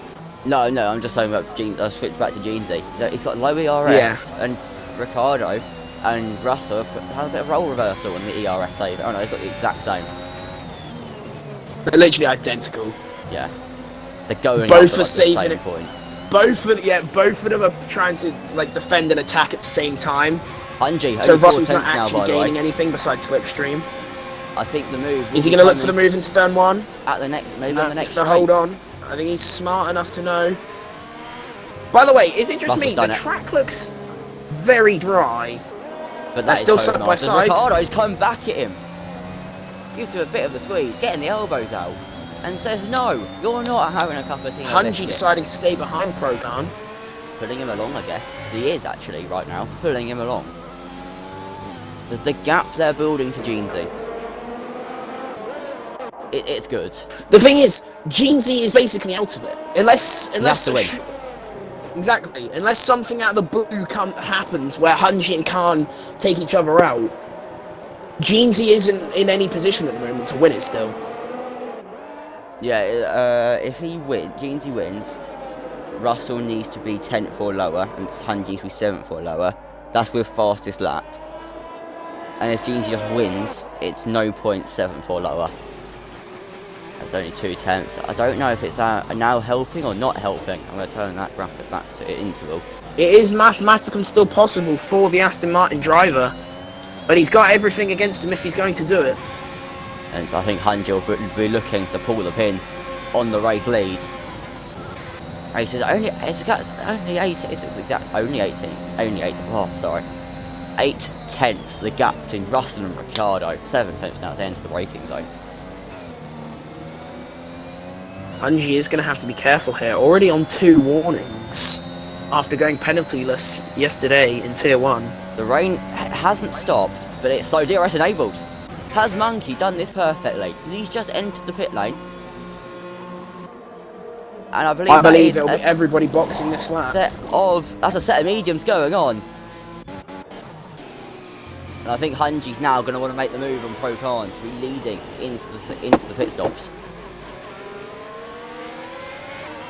No, I'm just saying about I'll switch back to Jeansy. He's got low ERS, and Ricciardo and Russell have a bit of role reversal in the ERS save. Oh no, they've got the exact same. They're literally identical. Yeah. They're going both are saving the same point. Both of them are trying to like defend and attack at the same time. Hunji, so Russell's not actually gaining anything besides slipstream. I think the move. Is he going to look for the move into turn 1? At the next, maybe on the next. So hold on. I think he's smart enough to know. By the way, is it just me? The track looks very dry. But that's still side by side. Ricciardo's coming back at him. gives him a bit of a squeeze, getting the elbows out, and says, no, you're not having a cup of tea. Hanji deciding to stay behind Pro-Khan. Pulling him along, I guess, because he is actually, right now, pulling him along. There's the gap they're building to Jeansy. It's good. The thing is, Jeansy is basically out of it. Unless to win. Exactly. Unless something out of the blue happens where Hanji and Khan take each other out, Jeansy isn't in any position at the moment to win it still. Yeah, if Jeansy wins, Russell needs to be 10th or lower, and Hanji needs to be 7th or lower. That's with fastest lap. And if Jeansy just wins, it's no point 7th or lower. That's only 2 tenths. I don't know if it's now helping or not helping. I'm going to turn that graphic back to interval. It is mathematically still possible for the Aston Martin driver, but he's got everything against him if he's going to do it. And so I think Hanji will be looking to pull the pin on the race lead. Race is only 18. It's exact only 18. Oh, sorry. 8 tenths the gap between Russell and Ricciardo. 7 tenths now to enter the braking zone. Hanji is going to have to be careful here. Already on 2 warnings after going penaltyless yesterday in Tier 1. The rain hasn't stopped, but it's slow DRS enabled. Has Monkey done this perfectly? He's just entered the pit lane. And I believe it'll be everybody boxing this lap. That's a set of mediums going on. And I think Hanji's now going to want to make the move on Pro-Khan to be leading into the pit stops.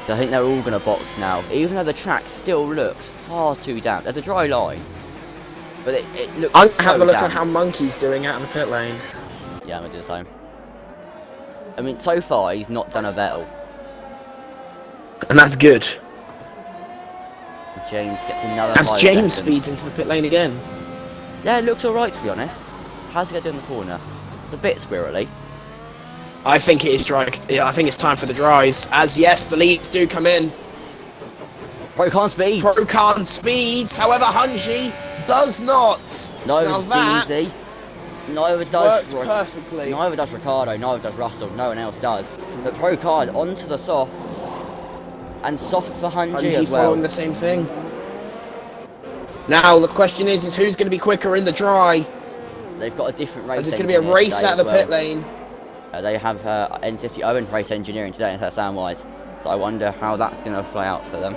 I think they're all going to box now, even though the track still looks far too damp. There's a dry line, but it looks I'm so going to have a look damp. at how Monkey's doing out of the pit lane. Yeah, I'm going to do the same. I mean, so far, he's not done a Vettel. And that's good. James gets another As 5 James seconds. speeds into the pit lane again. Yeah, it looks alright, to be honest. How's he going to do in the corner? It's a bit squirrely. I think it is dry. I think it's time for the dries. As yes, the leads do come in. Pro-Khan speeds. Pro-Khan speeds. However, Hanji does not. Neither Now does that Jeansy. Neither does worked perfectly. Neither does Ricciardo. Neither does Russell. No one else does. But Pro-Khan onto the softs. And softs for Hanji as well. Following the same thing. Now the question is who's going to be quicker in the dry? They've got a different race. As it's going to be a race out of the pit lane. They have N50 Owen race engineering today instead of Samwise. So I wonder how that's going to play out for them.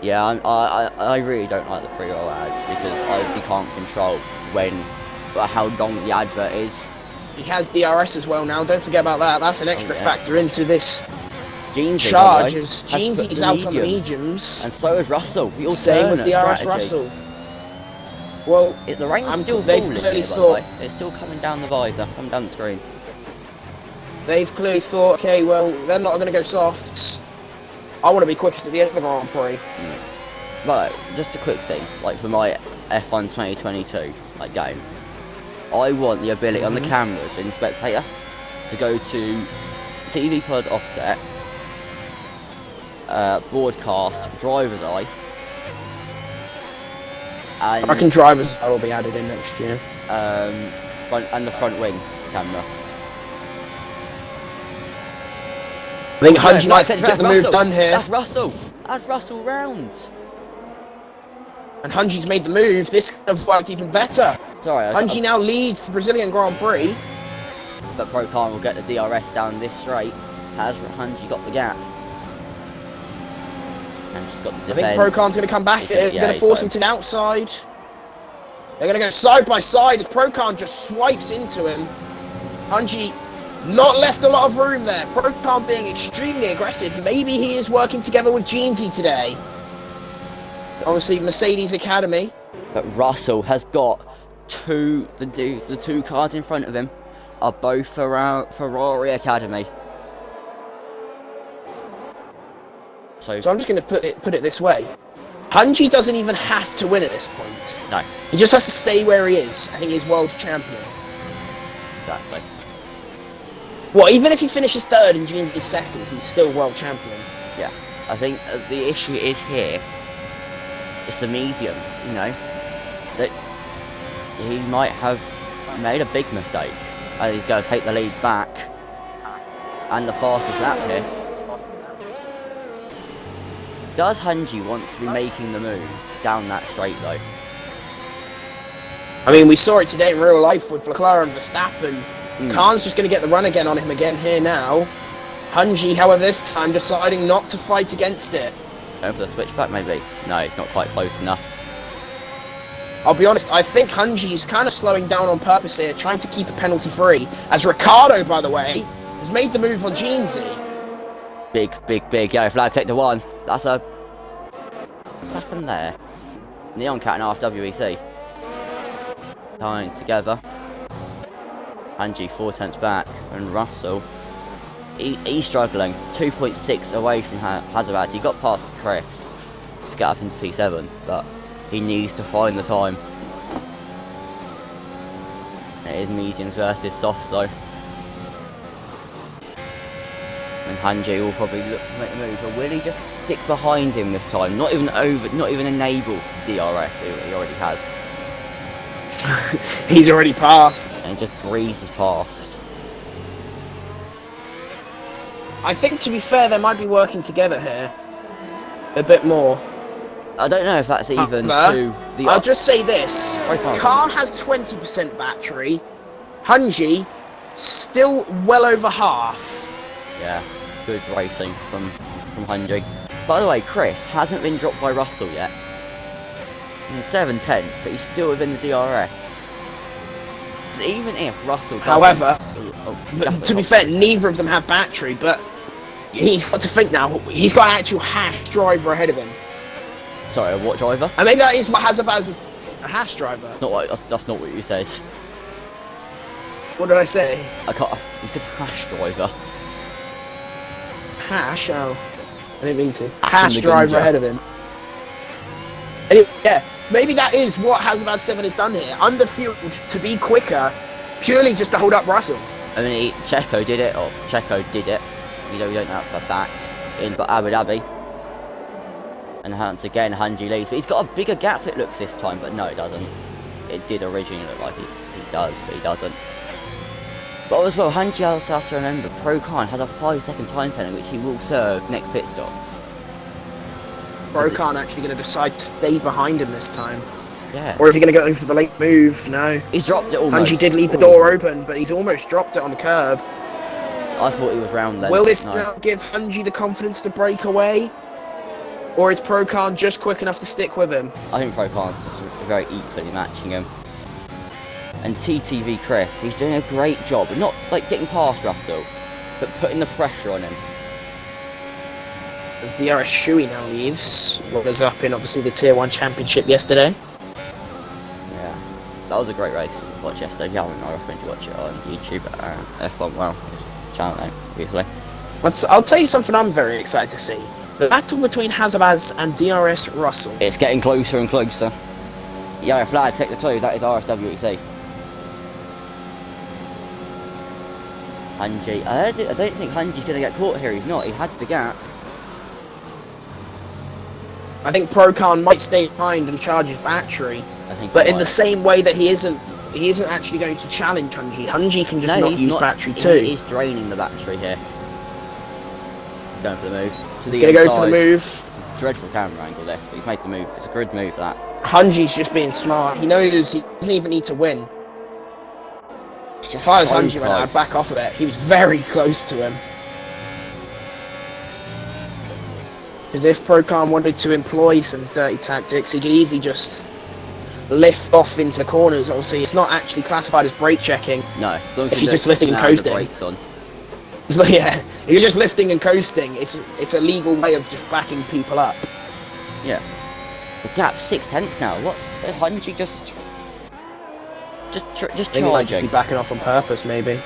Yeah, I really don't like the pre-roll ads because I obviously can't control how long the advert is. He has DRS as well now. Don't forget about that. That's an extra factor into this Jeansy, charge. As Jeansy's out on the mediums. And so is Russell. The Same with DRS strategy. Russell. Well, the rain's still they've falling clearly here, by the thought way. It's still coming down the visor, coming down the screen. They've clearly thought, okay, well, they're not going to go softs. I want to be quickest at the end of the Grand Prix. But just a quick thing, like for my F1 2022 game, I want the ability on the cameras in the spectator to go to TV pod offset, broadcast, driver's eye, and I reckon drivers will be added in next year. and the front wing camera. I think Hanji might get the move done here. That's Russell. That's Russell round. And Hanji's made the move. This could have worked even better. Sorry, Hanji now leads the Brazilian Grand Prix. But Pro-Khan will get the DRS down this straight. Has Hanji got the gap? And she's got the defense. I think Pro-Khan's going to come back. They're going to force him to the outside. They're going to go side by side as Pro-Khan just swipes into him. Hanji not left a lot of room there. Pro-Khan being extremely aggressive. Maybe he is working together with Jeansy today. Obviously, Mercedes Academy. But Russell has got the two cars in front of him are both Ferrari Academy. So I'm just going to put it this way. Hanji doesn't even have to win at this point. No. He just has to stay where he is, and he is world champion. Exactly. Well, even if he finishes third and Jeansy's second, he's still world champion. Yeah. I think the issue is here. It's the mediums, that he might have made a big mistake And he's going to take the lead back. And the fastest lap here. Does Hanji want to be making the move down that straight though? I mean, we saw it today in real life with Leclerc and Verstappen. Khan's just going to get the run again on him again here now. Hanji, however, this time deciding not to fight against it. Going for the switchback maybe? No, it's not quite close enough. I'll be honest, I think Hanji's kind of slowing down on purpose here, trying to keep it penalty free. As Ricciardo, by the way, has made the move on Jeansy. Big yellow flag, take the one. That's a... What's happened there? Neon Cat and R12WEC. Tying together. Hanji 4 tenths back, and Russell, he's struggling. 2.6 away from Hazard. He got past Chris to get up into P7, but he needs to find the time. It is mediums versus softs though. And Hanji will probably look to make the move, or will he just stick behind him this time? Not even enable DRF, he already has. He's already passed. And he just breezes past. I think, to be fair, they might be working together here a bit more. I don't know if that's even to the... I'll just say this. Okay. Car has 20% battery. Hanji, still well over half. Yeah, good racing from Hanji. By the way, Chris hasn't been dropped by Russell yet. He's 7 tenths, but he's still within the DRS. So even if Russell doesn't... However, to be fair, Russell. neither of them have battery, but he's got to think now. He's got an actual hash driver ahead of him. Sorry, a what driver? I mean, that is what Hazabaz is, a hash driver. That's not what you said. What did I say? I can't... You said hash driver. Hash? Oh, I didn't mean to. Hash the driver Gunja. ahead of him. Anyway, yeah, maybe that is what Hazabaz 7 has done here. Underfueled to be quicker, purely just to hold up Russell. I mean, Checo did it, or Checo did it. We don't know that for a fact. In Abu Dhabi. And once again, Hanji leads. But he's got a bigger gap, it looks, this time. But no, it doesn't. It did originally look like he does, but he doesn't. But as well, Hanji also has to remember, Pro Khan has a 5-second time penalty, which he will serve next pit stop. Pro Khan actually going to decide to stay behind him this time. Yeah. Or is he going to go for the late move? No. He's dropped it almost. Hanji did leave the door open, but he's almost dropped it on the curb. I thought he was round then. Will this no. now give Hanji the confidence to break away? Or is Pro Khan just quick enough to stick with him? I think Pro Khan's just very equally matching him. And TTV Chris, he's doing a great job. Not like getting past Russell, but putting the pressure on him. As DRS Shui now leaves, runners up in obviously the Tier 1 Championship yesterday. Yeah, that was a great race to watch yesterday. If you haven't, I recommend you watch it on YouTube at F1WL, his channel name, obviously. I'll tell you something I'm very excited to see. The battle between Hazabaz and DRS Russell. It's getting closer and closer. Yellow flag, take the 2, that is RFWEC. Hanji, I don't think Hanji's going to get caught here, he's not, he had the gap. I think Pro Khan might stay behind and charge his battery. But in the same way that he isn't actually going to challenge Hanji. Hanji can just not use battery too. He is draining the battery here. He's going for the move. He's going to go for the move. It's a dreadful camera angle this, but he's made the move. It's a good move, that. Hanji's just being smart. He knows he doesn't even need to win. As far as Hanji went, I'd back off a bit. He was very close to him. Because if Pro Khan wanted to employ some dirty tactics, he could easily just lift off into the corners. Obviously, it's not actually classified as brake checking. No, if you're just lifting and coasting. It's like, yeah, if you're just lifting and coasting, it's a legal way of just backing people up. Yeah. The gap's 6 tenths now. Is Hanji just charging? He might just be backing off on purpose, maybe.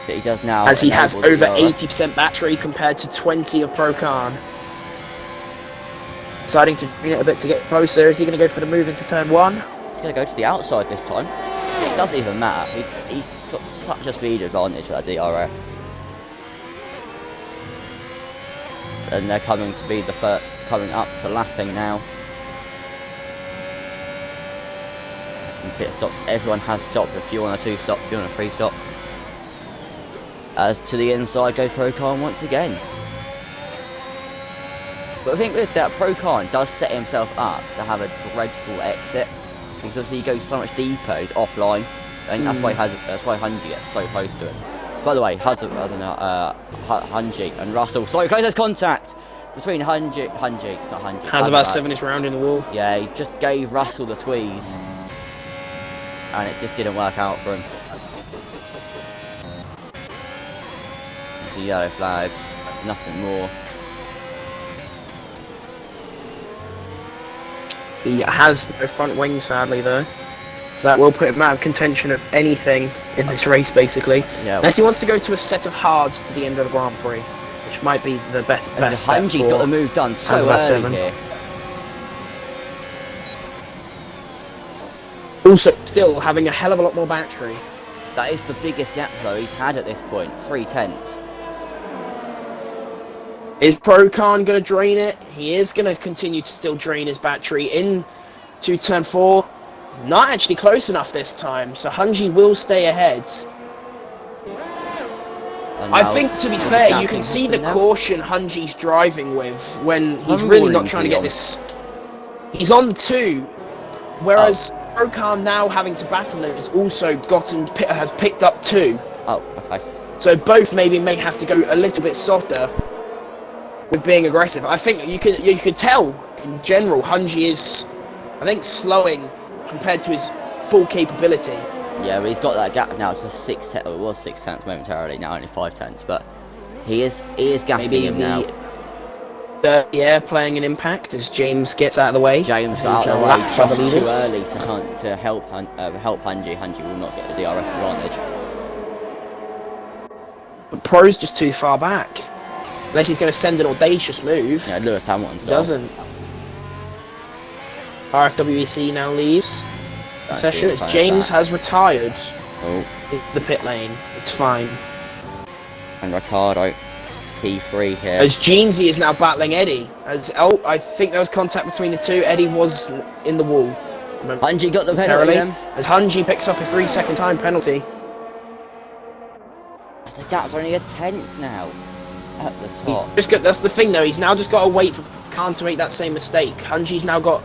But he does now. As he has over 80% battery compared to 20 of Pro Khan. Deciding to bring it a bit to get closer. Is he going to go for the move into turn 1? He's going to go to the outside this time. It doesn't even matter. He's got such a speed advantage with that DRS. And they're coming to be the first, coming up to lapping now. And pit stops. Everyone has stopped. If you want a 2 stop, if you want a 3 stop. As to the inside goes Procan once again. But I think with that, Procan does set himself up to have a dreadful exit. Because obviously he goes so much deeper, he's offline. And that's why Hunji gets so close to him. By the way, Hunji and Russell. So closest contact between Hunji, not Hunji. Has about 7th round in the wall. Yeah, he just gave Russell the squeeze. And it just didn't work out for him. It's a yellow flag, nothing more. He has no front wing, sadly, though. So that will put him out of contention of anything in this race, basically. Yeah. Unless he wants to go to a set of hards to the end of the Grand Prix, which might be the best bet for Hunji's got the move done so early here. Also, still having a hell of a lot more battery. That is the biggest gap, though, he's had at this point. 3/10. Is Procan going to drain it? He is going to continue to still drain his battery into turn 4. He's not actually close enough this time, so Hunji will stay ahead. I think, to be fair, you can see the caution Hunji's driving with when he's really not trying to get this. He's on 2, whereas Procan now having to battle it has also has picked up 2. Oh, okay. So both maybe may have to go a little bit softer with being aggressive. I think you could tell in general Hunji is, I think, slowing compared to his full capability. Yeah, but he's got that gap now. It's a 6/10. Well, it was 6/10 momentarily. Now only 5/10. But he is gapping him now. Playing an impact as James gets out of the way. James out of the way just too early to help Hunji. Hunji will not get the DRS advantage. But Pro's just too far back. Unless he's going to send an audacious move. Yeah, Lewis Hamilton's doesn't. RFWEC now leaves the session as James has retired. Oh. The pit lane. It's fine. And Ricciardo, it's P3 here. As Jeansy is now battling Eddie. I think there was contact between the two. Eddie was in the wall. Hunji got the penalty then. As Hunji picks up a 3-second time penalty. The gap's only a 10th now. At the top. That's the thing though, he's now just got to wait for Khan to make that same mistake. Hunji's now got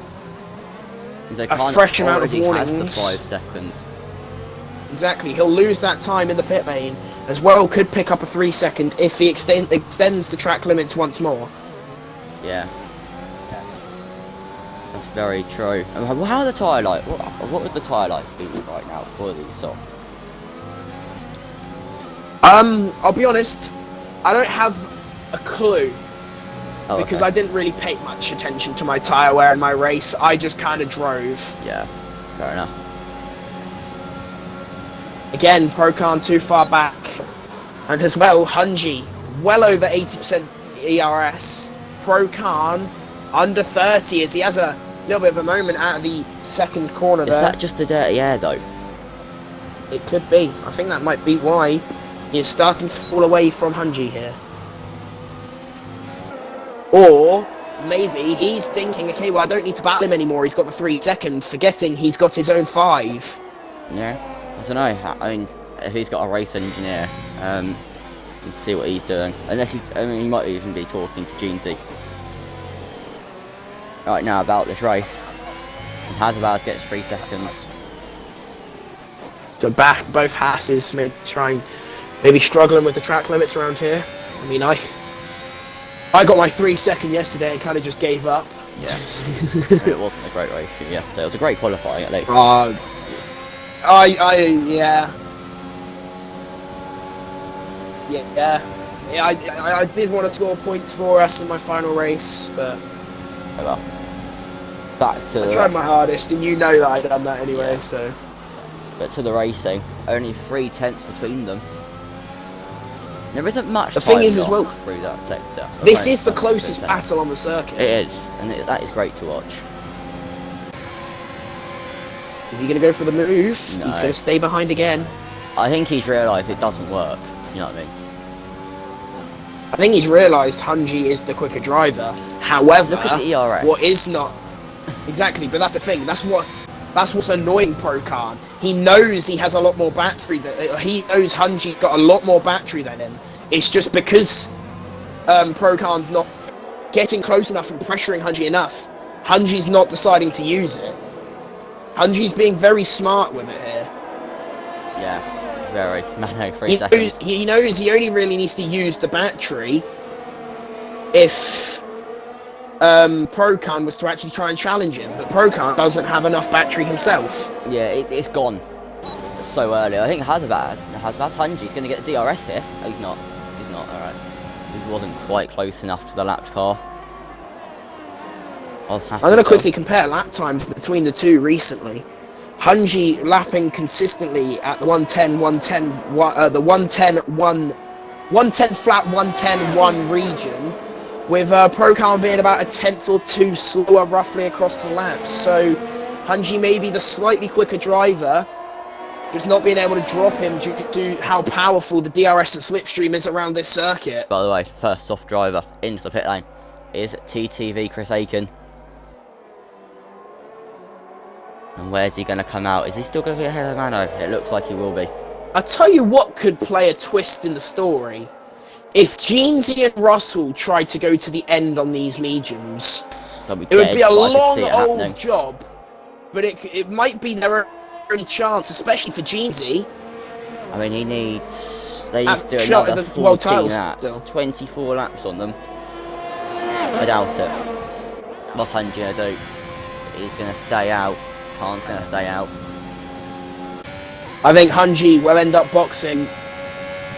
a fresh amount of warnings. Has the 5 seconds. Exactly, he'll lose that time in the pit lane. As well could pick up a 3-second if he extends the track limits once more. Yeah. That's very true. How are the tyre life? What would the tyre life be right now for these softs? I'll be honest, I don't have a clue. Because I didn't really pay much attention to my tyre wear in my race. I just kind of drove. Yeah, fair enough. Again, Procan too far back. And as well, Hunji, well over 80% ERS. Procan, under 30 as he has a little bit of a moment out of the second corner there. Is that just the dirty air though? It could be. I think that might be why he is starting to fall away from Hunji here. Or maybe he's thinking, okay, well, I don't need to battle him anymore. He's got the 3-second, forgetting he's got his own 5. Yeah, I don't know. I mean, if he's got a race engineer, you can see what he's doing. Unless he might even be talking to Jeansy right now about this race. And Hasselblad gets 3 seconds. So both Hasses maybe struggling with the track limits around here. I mean, I got my 3-second yesterday and kind of just gave up. Yeah. It wasn't a great race for you yesterday. It was a great qualifying at least. Yeah, I did want to score points for us in my final race, but Oh well. Back to I tried my hardest, and you know that I'd done that anyway. Yeah. So, but to the racing, only 3/10 between them. There isn't much. The thing is, as well, through that sector. This is the closest battle on the circuit. It is, and that is great to watch. Is he going to go for the move? No. He's going to stay behind again. I think he's realised it doesn't work. You know what I mean? I think he's realised Hunji is the quicker driver. However, look at the ERS. what is not exactly, but that's the thing. That's what That's what's annoying Pro Khan. He knows he has a lot more battery. He knows Hunji got a lot more battery than him. It's just because Pro Khan's not getting close enough and pressuring Hunji enough. Hunji's not deciding to use it. Hunji's being very smart with it here. Yeah, very. Man, 3 seconds. He knows he only really needs to use the battery if Pro Khan was to actually try and challenge him, but Pro Khan doesn't have enough battery himself. Yeah, it's gone so early. I think Hazabad Hunji's going to get the DRS here. Oh, he's not. He's not. All right. He wasn't quite close enough to the lapped car. I'm going to quickly compare lap times between the two recently. Hunji lapping consistently at the 110 flat 110-1 region, with Pro Khan being about a tenth or two slower roughly across the laps. So Hunji may be the slightly quicker driver, just not being able to drop him due to how powerful the DRS and slipstream is around this circuit. By the way, first soft driver into the pit lane is TTV Chris Aiken. And where's he going to come out? Is he still going to be ahead of Mano? It looks like he will be. I'll tell you what could play a twist in the story. If Jeansy and Russell tried to go to the end on these mediums, it would be a long old job, but it might be their only chance, especially for Jeansy. I mean, they need to do another 14 laps, 24 laps on them. I doubt it. What's Hunji going to do? He's going to stay out. Khan's going to stay out. I think Hunji will end up boxing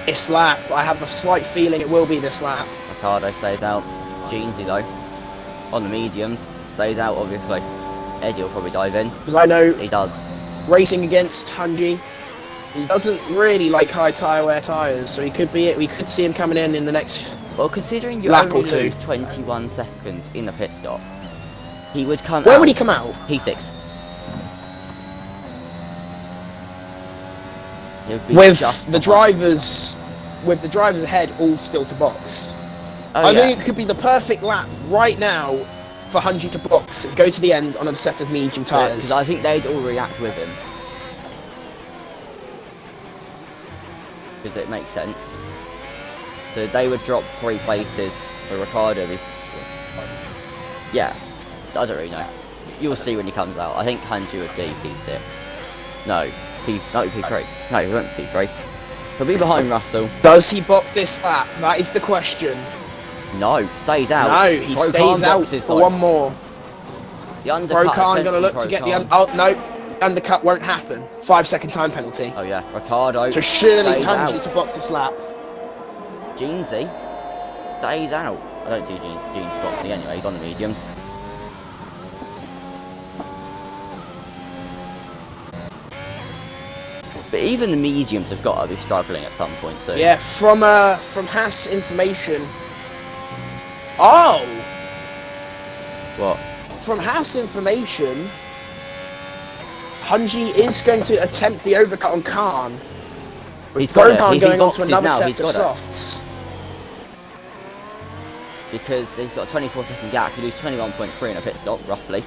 this lap. I have a slight feeling it will be this lap. Ricardo stays out. Jeansy, though, on the mediums, stays out, obviously. Eddie will probably dive in. Because I know he does. Racing against Hunji, he doesn't really like high tyre wear tyres, so he could be it. We could see him coming in the next well, considering you lap only or two. lose 21 seconds in the pit stop, he would come Where out. would he come out? P6. With the drivers ahead all still to box. I think it could be the perfect lap right now for Hunji to box and go to the end on a set of medium tyres. Because I think they'd all react with him. Because it makes sense. So they would drop 3 places for Ricardo. Yeah, I don't really know. You'll see when he comes out. I think Hunji would be P6. No, P3. No, he won't be P3. He'll be behind Russell. Does he box this lap? That is the question. No, stays out. No, he stays out for one more. The undercut. Pro Khan gonna look to get the no, the undercut won't happen. 5-second time penalty. Oh yeah, Ricardo. So surely Hunji to box this lap. Jeansy stays out. I don't see Jeansy boxing anyway. He's on the mediums. But even the mediums have got to be struggling at some point soon. Yeah, from Haas information. Oh! What? From Haas information, Hunji is going to attempt the overcut on Khan. He's got it. Khan going on to another now, set of softs. Because he's got a 24-second gap. He loses 21.3 in a pit stop, roughly.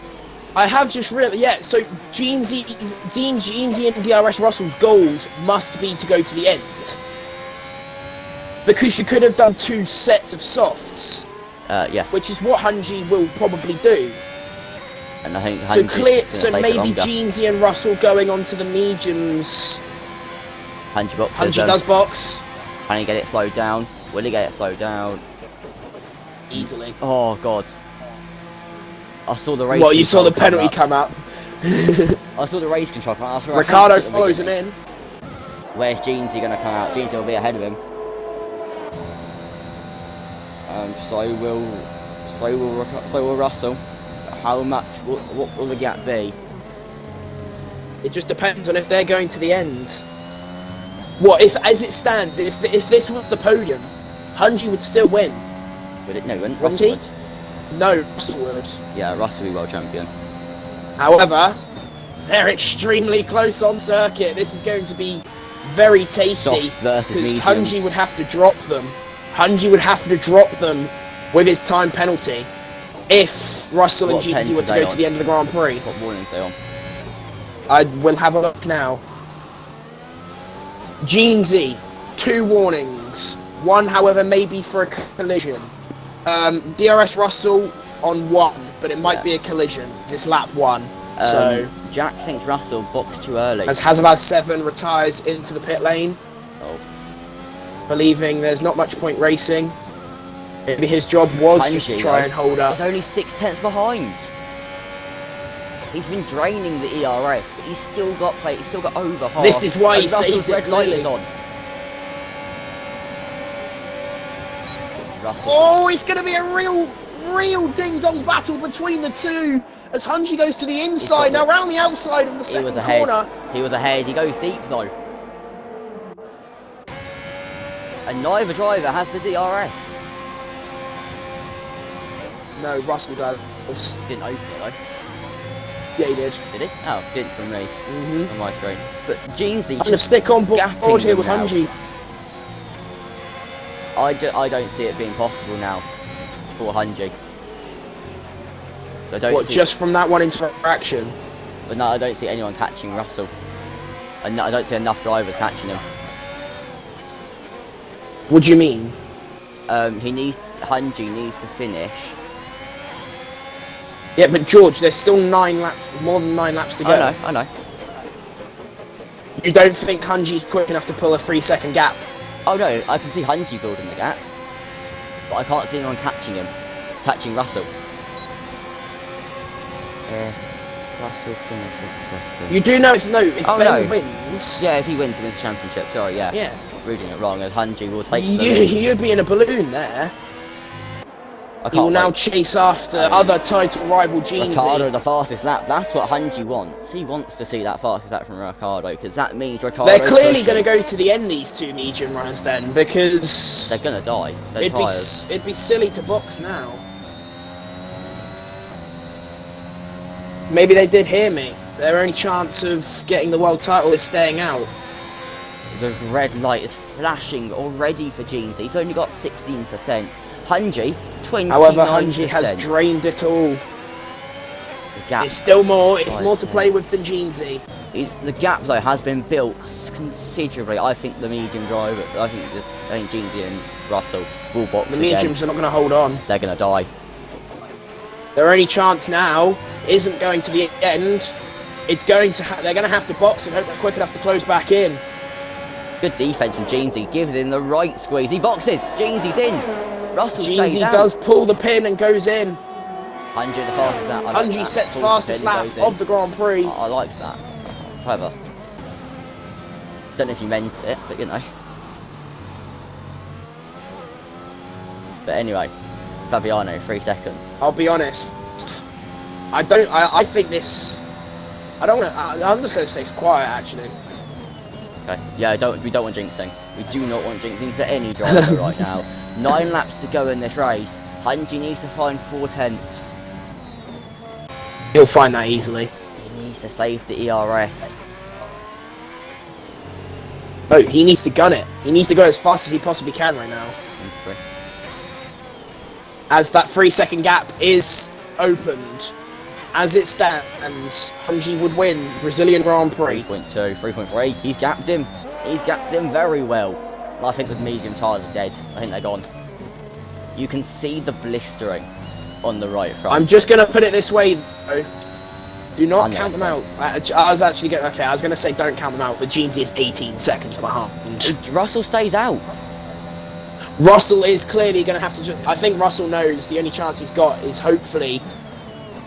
I have just really, yeah, so Jeansy and DRS Russell's goals must be to go to the end. Because you could have done 2 sets of softs. Yeah. Which is what Hunji will probably do. And I think so maybe Jeansy and Russell going onto the mediums. Hunji boxes. Hunji does box. Can he get it slowed down? Will he get it slowed down? Easily. Oh god. I saw the race. Well, you saw the penalty come up. I saw the race control come up. Ricardo follows him in. Where's Jeansy gonna come out? Jeansy will be ahead of him. So will Russell. How much? What will the gap be? It just depends on if they're going to the end. What if, as it stands, if this was the podium, Hunji would still win? Would it? No, wouldn't Russell would. No, Russell would. Yeah, Russell will be world champion. However, they're extremely close on circuit. This is going to be very tasty. Soft versus mediums. Hunji would have to drop them. Hunji would have to drop them with his time penalty if Russell and Jeansy were to go to the end of the Grand Prix. What warning are they on? I will have a look now. Jeansy, 2 warnings. 1, however, may be for a collision. DRS Russell on 1, but it might be a collision. It's lap 1. So Jack thinks Russell boxed too early. as Hazard 7 retires into the pit lane, believing there's not much point racing. Maybe his job was just to try and hold up. He's only 6 tenths behind. He's been draining the ERS, but he's still got play. He's still got over half. This is why he Russell's saved it. red light is on. Russell. Oh, it's going to be a real ding-dong battle between the two as Hunji goes to the inside, now round the outside of the second corner. He was ahead. He goes deep though. And neither driver has the DRS. No, Russell does. Didn't open it though. Yeah, he did. Did he? Oh, didn't from me. On my screen. But Jeansy I'm going to stick on board here with now. Hunji. I don't see it being possible now for Hunji. What, just from that one interaction? But no, I don't see anyone catching Russell. And I don't see enough drivers catching him. What do you mean? Hunji needs to finish. Yeah, but George, there's still 9 laps, more than 9 laps to go. I know. You don't think Hunji's quick enough to pull a 3-second gap? Oh no, I can see Hunji building the gap. But I can't see anyone catching Russell. Russell finishes second. You do know if Ben wins... Yeah, if he wins, he wins the championship, sorry, yeah. Yeah. Reading it wrong, as Hunji will take the You'd be in a balloon there. He will now chase after other title rival Jeansy. Ricciardo the fastest lap. That's what Hunji wants. He wants to see that fastest lap from Ricciardo because that means Ricciardo. They're clearly going to go to the end, these two medium runners, then, because they're going to die. They're it'd be silly to box now. Maybe they did hear me. Their only chance of getting the world title is staying out. The red light is flashing already for Jeansy. He's only got 16%. Hunji, 29%. However, Hunji has drained it all. The gap. It's still more. It's more to play with than Jeansy. The gap though has been built considerably. I think the medium driver. I think Jeansy and Russell will box The mediums are not going to hold on. They're going to die. Their only chance now isn't going to the end. It's going to. They're going to have to box and hope they're quick enough to close back in. Good defense from Jeansy. Gives him the right squeeze. He boxes. Jeansy's in. Russell stays Jeansy out. does pull the pin and goes in. Hunji the fastest lap. Hunji sets fastest lap of the Grand Prix. I like that. That's clever. Don't know if you meant it, but you know. But anyway, Fabiano, 3 seconds. I'll be honest. I think this. I don't want to. I'm just going to stay quiet, actually. Okay. Yeah, we don't want jinxing. We do not want jinxing for any driver right now. 9 laps to go in this race. Hunji needs to find 4 tenths. He'll find that easily. He needs to save the ERS. No, he needs to gun it. He needs to go as fast as he possibly can right now. True. As that 3-second gap is opened. As it stands, Hunji would win Brazilian Grand Prix. 3.2, 3.3. He's gapped him. He's gapped him very well. I think the medium tyres are dead. I think they're gone. You can see the blistering on the right front. I'm just going to put it this way, though. Do not count them out. I was actually going to... Okay, I was going to say don't count them out, but Jeansy is 18 seconds behind. Russell stays out. Russell is clearly going to have to... I think Russell knows the only chance he's got is hopefully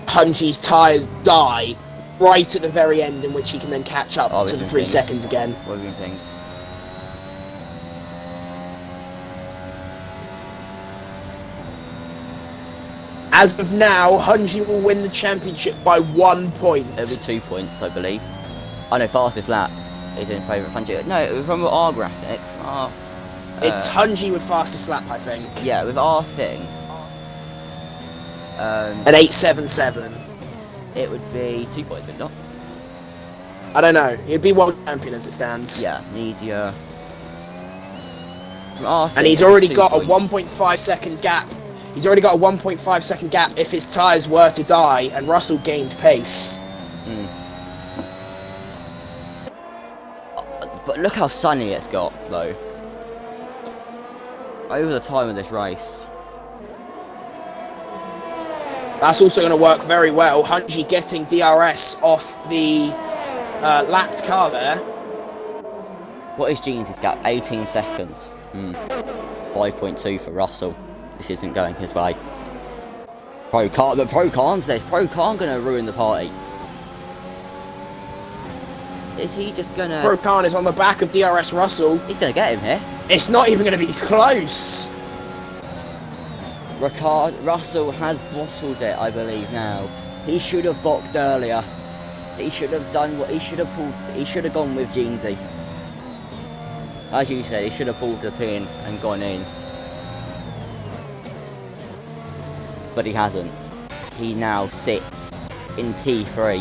Hunji's tyres die right at the very end, in which he can then catch up to the 3 seconds again. What have you been pinged? As of now, Hunji will win the championship by 1 point. It'll be 2 points, I believe. Oh no, fastest lap is in favour of Hunji. No, it was from our graphic. It's Hunji with fastest lap, I think. Yeah, with our thing. An 8.77. It would be 2 points, would it not? I don't know. He'd be world champion as it stands. Yeah, need your... And he's already got a 1.5 seconds gap. He's already got a 1.5 second gap if his tyres were to die and Russell gained pace. But look how sunny it's got, though. Over the time of this race. That's also going to work very well. Hunji getting DRS off the lapped car there. What is Jeans' gap? 18 seconds. 5.2 for Russell. This isn't going his way. Pro Khan, but Pro Khan's this. Pro Khan going to ruin the party. Is he just going to... Pro Khan is on the back of DRS Russell. He's going to get him here. It's not even going to be close. Russell has bottled it, I believe, now. He should have boxed earlier. He should have done what he should have pulled. He should have gone with Jeansy. As you said, he should have pulled the pin and gone in. But he hasn't. He now sits in P3.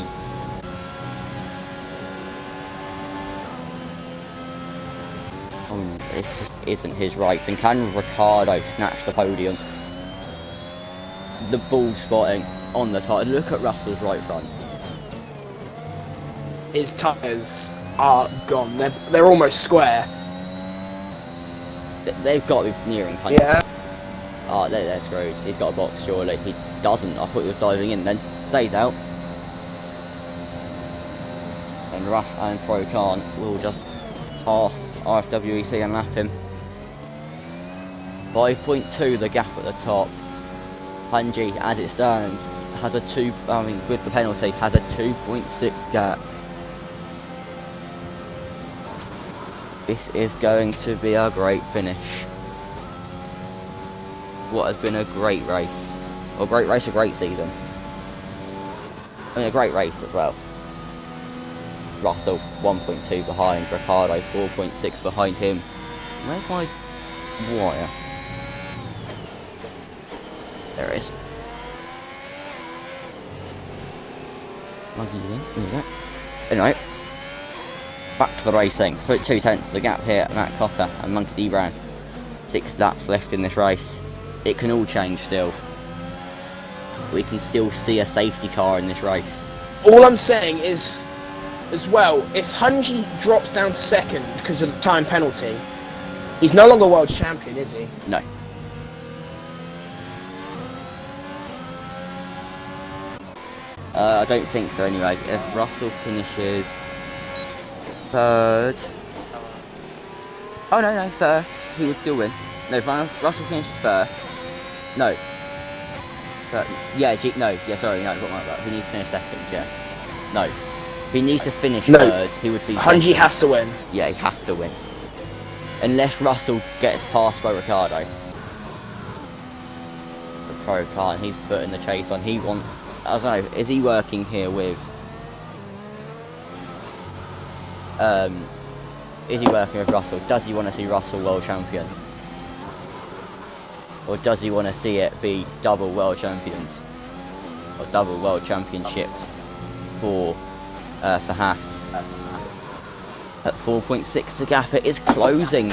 This just isn't his race. And can Ricciardo snatch the podium? The ball spotting on the tyre. Look at Russell's right front. His tyres are gone. They're almost square. They've got to be nearing 100. Yeah. Oh, they're screwed. He's got a box, surely. He doesn't. I thought he was diving in then. Stays out. And Pro Khan will just pass RFWEC and lap him. 5.2 the gap at the top. Hunji, as it stands, has a with the penalty, has a 2.6 gap. This is going to be a great finish. What has been a great race. Or great race, a great season. I mean, a great race as well. Russell 1.2 behind, Ricciardo 4.6 behind him. Where's my wire? There it is. Anyway, back to the racing. 2/10 of the gap here, Matt Cocker and Monkey D. Brown. 6 laps left in this race. It can all change still. We can still see a safety car in this race. All I'm saying is, as well, if Hunji drops down to second because of the time penalty, he's no longer world champion, is he? No. I don't think so anyway. If Russell finishes third... Oh no, first. He would still win. No, if Russell finishes first... No. But, sorry, I got my bad. He needs to finish second, yeah. No. If he needs to finish third, he would be Hunji second. has to win. Yeah, he has to win. Unless Russell gets passed by Ricciardo. The Pro Khan, he's putting the chase on. He wants... I don't know, is he working here with... is he working with Russell? Does he want to see Russell world champion? Or does he want to see it be double world champions? Or double world championship for Haas? At 4.6 the gap, it is closing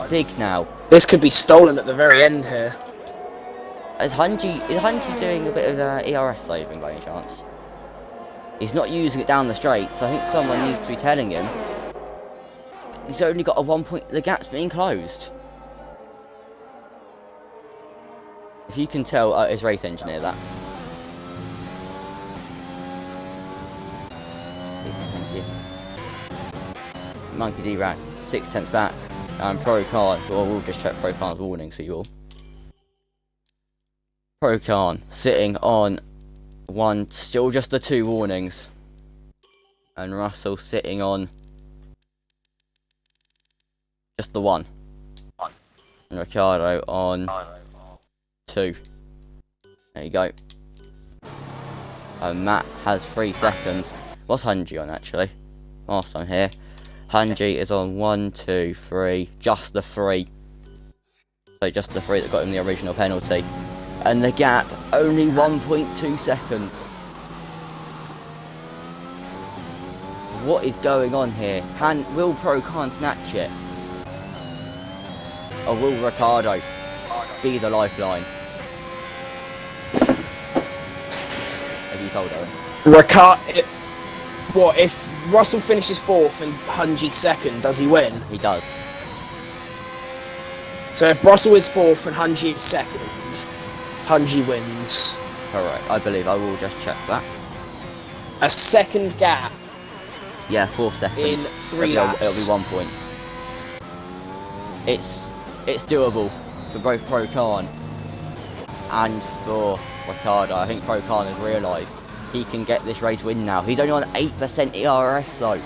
big now. This could be stolen at the very end here. Is Hunji doing a bit of ERS saving by any chance? He's not using it down the straight, so I think someone needs to be telling him. He's only got a 1 point, the gap's being closed. If you can tell his race engineer that. Thank you. Monkey D ran 6/10 back. And Pro Khan, well, we'll just check Pro Khan's warnings for you all. Pro Khan sitting on one, still just the 2 warnings. And Russell sitting on just the 1. And Ricciardo on 2. There you go. And Matt has 3 seconds. What's Hunji on actually? Whilst I'm here. Hunji is on 1, 2, 3. Just the 3. So just the 3 that got him the original penalty. And the gap, only 1.2 seconds. What is going on here? Will Pro Khan snatch it? Or will Ricciardo be the lifeline? Have you told Owen? What, if Russell finishes 4th and Hunji 2nd, does he win? He does. So if Russell is 4th and Hunji is 2nd, Hunji wins. Correct. I believe. I will just check that. A second gap. Yeah, 4 seconds. In 3 laps. It'll be 1 point. It's doable for both Pro Khan and for Ricciardo. I think Pro Khan has realised he can get this race win now. He's only on 8% ERS though.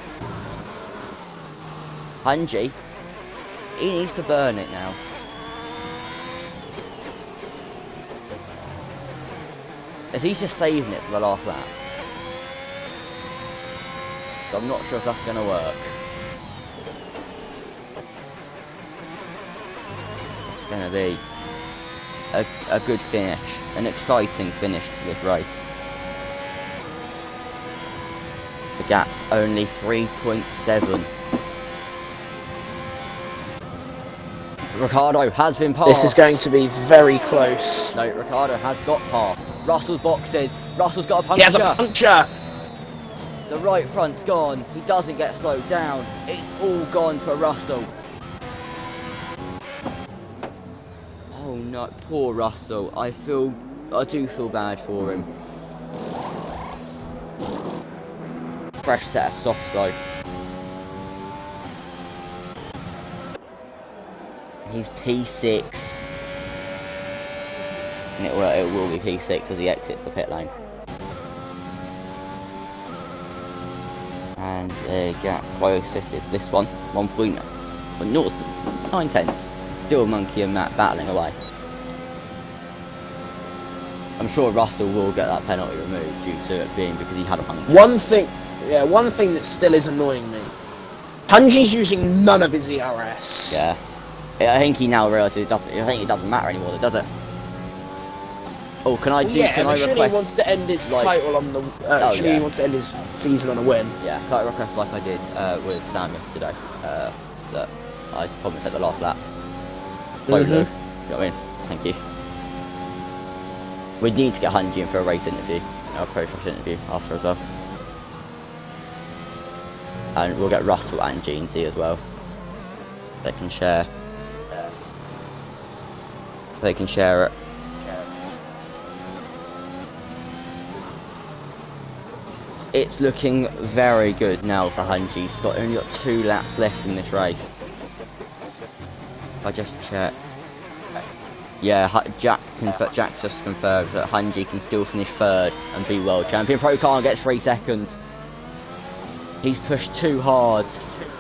Hunji, he needs to burn it now. As he's just saving it for the last lap. But I'm not sure if that's going to work. It's going to be a good finish, an exciting finish to this race. The gap's only 3.7. Ricciardo has been passed. This is going to be very close. No, Ricciardo has got past. Russell's boxes. Russell's got a puncture. He has a puncture. The right front's gone. He doesn't get slowed down. It's all gone for Russell. Oh no, poor Russell. I do feel bad for him. Fresh set of softs though. He's P6. And it will be P6 as he exits the pit lane. And the gap closest is this one, 1.9. Still Monkey and Matt battling away. I'm sure Russell will get that penalty removed due to it being because he had a puncture. One thing that still is annoying me. Hunji's using none of his ERS. Yeah. I think he now realises it doesn't. I think it doesn't matter anymore, does it? Oh, can I do? Yeah, can I but surely request? he wants to end his title on the. Surely he wants to end his season on a win. Yeah, can I request like I did with Sam yesterday? That I commented the last lap. You know what I mean? Thank you. We need to get Hunji in for a race interview, a pro-race interview after as well. And we'll get Russell and GNC as well. They can share. They can share it. It's looking very good now for Hunji. He's only got 2 laps left in this race. I just checked. Yeah, Jack's just confirmed that Hunji can still finish 3rd and be world champion. Pro Khan gets 3 seconds. He's pushed too hard,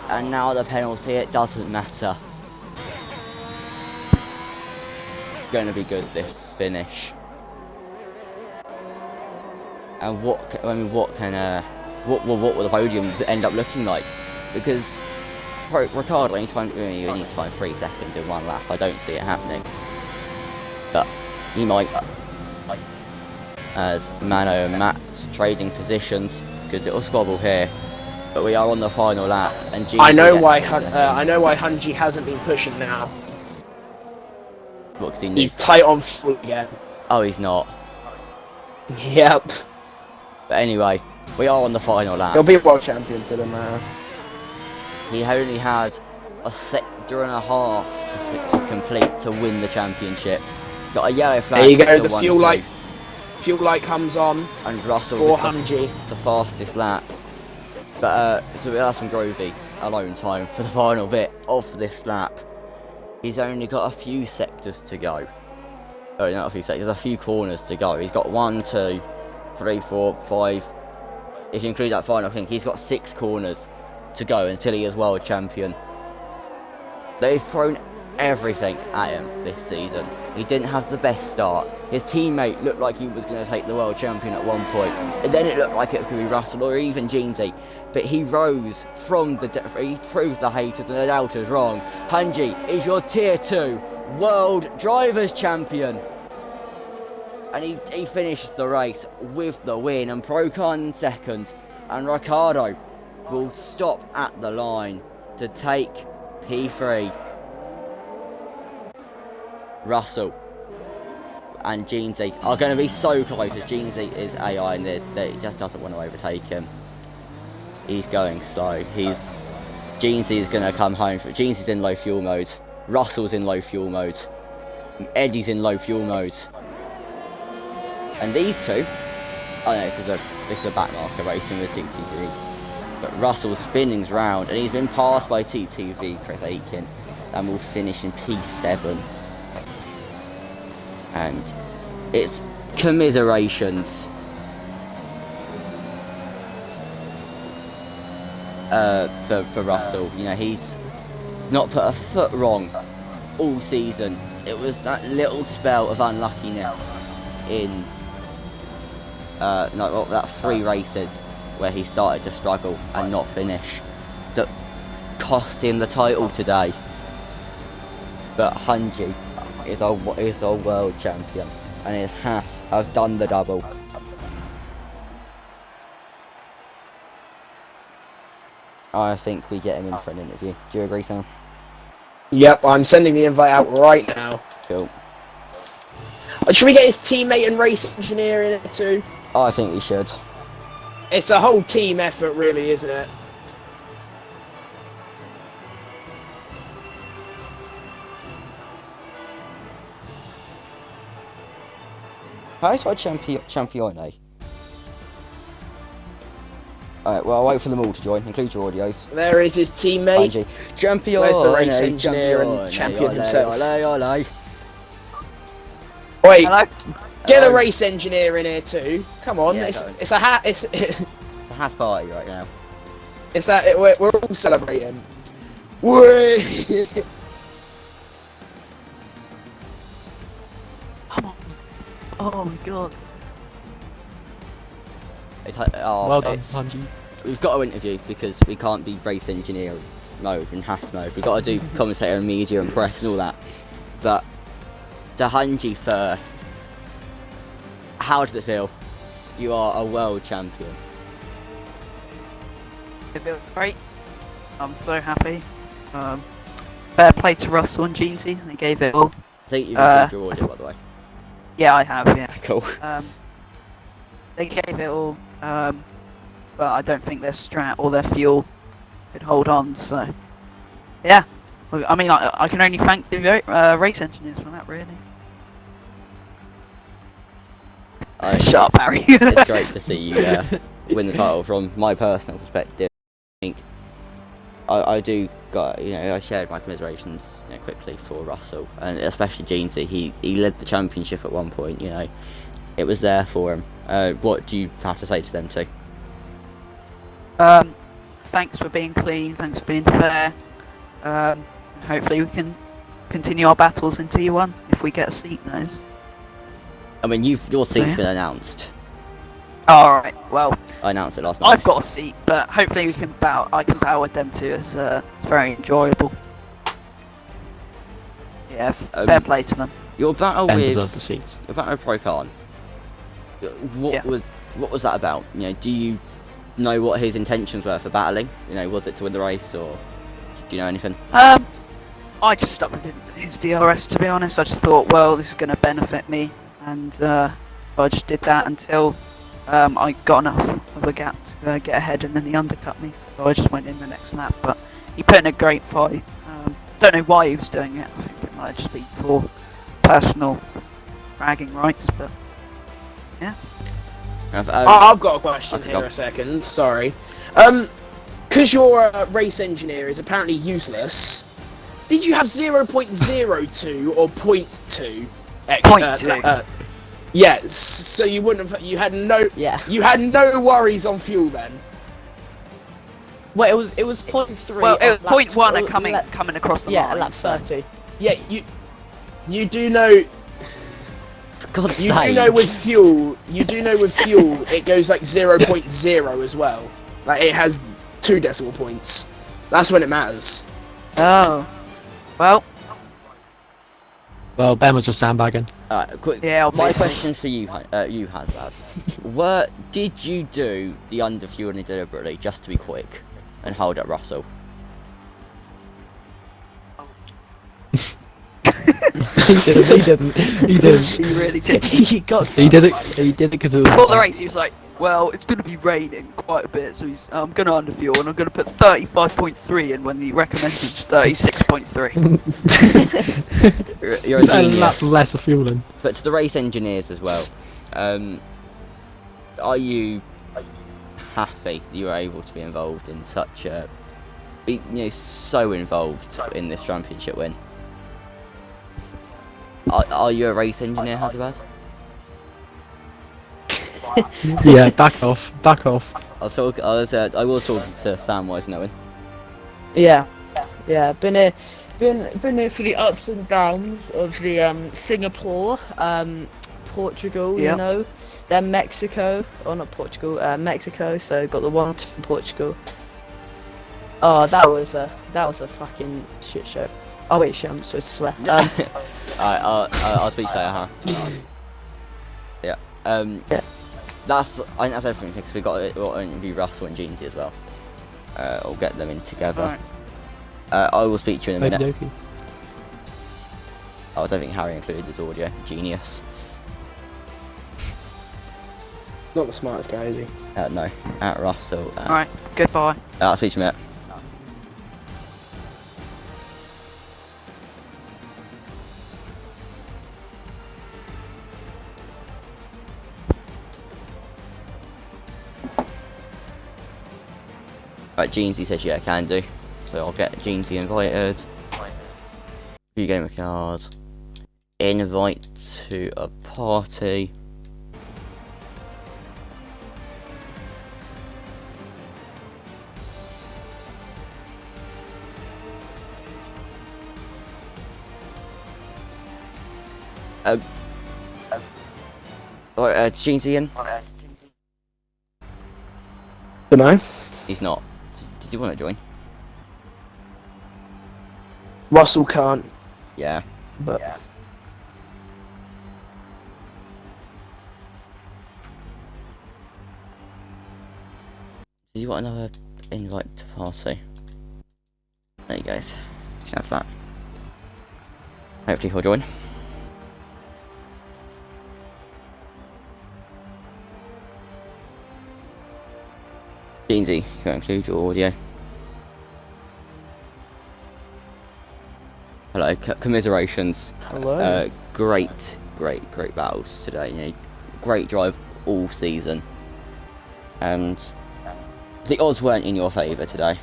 and now the penalty, it doesn't matter. Going to be good, this finish. And what will the podium end up looking like? Because Ricciardo needs to find 3 seconds in 1 lap. I don't see it happening, but he might. As Mano and Matt's trading positions, good little squabble here. But we are on the final lap, and I know why Hunji hasn't been pushing now. What, he's tight on fuel again. Oh, he's not. Yep. But anyway, we are on the final lap. He'll be world champion, so it doesn't matter. He only had a sector and a half to complete to win the championship. Got a yellow flag. There you go. The fuel light comes on. And Russell for with Hunji. the fastest lap. But so we'll have some Grovey alone time for the final bit of this lap. He's only got a few sectors to go. Oh, not a few sectors, a few corners to go. He's got 1, 2, 3, 4, 5. If you include that final, I think he's got 6 corners to go until he is world champion. They've thrown everything at him this season. He didn't have the best start. His teammate looked like he was going to take the world champion at one point. And then it looked like it could be Russell or even Jeansy. But he rose from he proved the haters and the doubters wrong. Hunji is your tier 2 world drivers champion. And he finished the race with the win, and Pro Khan second. And Ricciardo will stop at the line to take P3. Russell and Jeansy are going to be so close, as Jeansy is AI and he just doesn't want to overtake him. he's going slow. Jeansy's gonna come home. Jeansy's in low fuel mode. Russell's in low fuel mode. Eddie's in low fuel mode. And these two, oh no, this is a backmarker racing with TTV. But Russell's spinning round, and he's been passed by TTV, Chris Aiken, and will finish in P7. And it's commiserations. For Russell, you know, he's not put a foot wrong all season. It was that little spell of unluckiness in that 3 races where he started to struggle and not finish that cost him the title today. But Hunji is our world champion, and it has done the double. I think we get him in for an interview. Do you agree, Sam? Yep, I'm sending the invite out right now. Cool. Should we get his teammate and race engineer in it too? Oh, I think we should. It's a whole team effort, really, isn't it? How's my champione? Alright, well, I'll wait for them all to join. Include your audios. There is his teammate. Bungie. Champion! Where's the race engineer and champion himself? Ole. Wait, Hello? get the race engineer in here too. Come on, Yeah, it's a hat. It's It's a hat party right now. we're all celebrating. Whee! Come on. Oh my god. Well done, Sanji. We've got to interview because we can't be race engineer mode and Haas mode. We've got to do commentator and media and press and all that. But to Hunji first, how does it feel? You are a world champion. It feels great. I'm so happy. Fair play to Russell and Jeansy. They gave it all. I think you've improved your audio, by the way. Yeah, I have, yeah. Cool. They gave it all, but I don't think their strat or their fuel could hold on, so... Yeah. I mean, I can only thank the race engineers for that, really. Shut up, Harry. It's great to see you win the title from my personal perspective. I think I do got, you know, I shared my commiserations, you know, quickly for Russell, and especially Jeansy. He led the championship at one point, you know. It was there for him. What do you have to say to them too? Thanks for being clean, thanks for being fair. Hopefully we can continue our battles into E1 if we get a seat, those. I mean, your seat's been announced. Alright, well, I announced it last night. I've got a seat, but hopefully we can I can battle with them too. It's very enjoyable. Yeah, fair play to them. Your battle Ben with deserves the seats. your battle with Pro Khan. What was that about? You know, do you know what his intentions were for battling? You know, was it to win the race, or do you know anything? I just stuck with his DRS, to be honest. I just thought, well, this is going to benefit me, and I just did that until I got enough of a gap to get ahead, and then he undercut me, so I just went in the next lap. But he put in a great fight. Don't know why he was doing it. I think it might just be for personal bragging rights, but yeah. I've got a question here. A second, sorry. Because your race engineer is apparently useless. Did you have 0.02 or 0.2 extra? Yes. So you wouldn't have. You had no. Yeah. You had no worries on fuel then. Well, it was 0.3. Well, it was at lap 0.1 coming across the line. at lap 30. Yeah, you do know. God's You sake. do know with fuel. You do know with fuel, it goes like 0.0 as well. Like it has 2 decimal points. That's when it matters. Oh. Well. Well, Ben was just sandbagging. Alright, quick. Yeah, My questions for you, Hazard. Did you do the underfueling deliberately just to be quick and hold up Russell? He didn't. He really did. He got. He did it because it was. Before the race, he was like, well, it's going to be raining quite a bit, so I'm going to underfuel, and I'm going to put 35.3 in when the recommended is 36.3. You're a A lot genius. less of fueling. But to the race engineers as well, are you happy that you were able to be involved in such a, so involved in this championship win? Are you a race engineer, Hazabaz? Yeah, back off. Back off. I was talking to Samwise Knowing. Yeah, yeah. Been here for the ups and downs of the Singapore, Portugal. Yep. You know, then Mexico. Oh, not Portugal. Mexico. So got the one in Portugal. Oh, that was a fucking shit show. Oh wait, shit, I'm supposed to swear. I'll speak to you, huh? Yeah. Yeah. I think that's everything because we'll interview Russell and Jeansy as well. I'll get them in together. Alright. I will speak to you in a minute. Okey-dokey. I don't think Harry included his audio. Genius. Not the smartest guy, is he? No. At Russell. Alright, goodbye. I'll speak to you in a minute. Right, Jeansy says yeah, can do. So I'll get Jeansy invited. View game card. Invite to a party. Alright, Jeansy in? Dunno. He's not. Did you want to join? Russell can't, Yeah. but Did you want another invite to party? There you guys. You can have that. Hopefully he'll join. Jeansy, you can include your audio. Hello, commiserations. hello. Great battles today. Great drive all season, and the odds weren't in your favour today.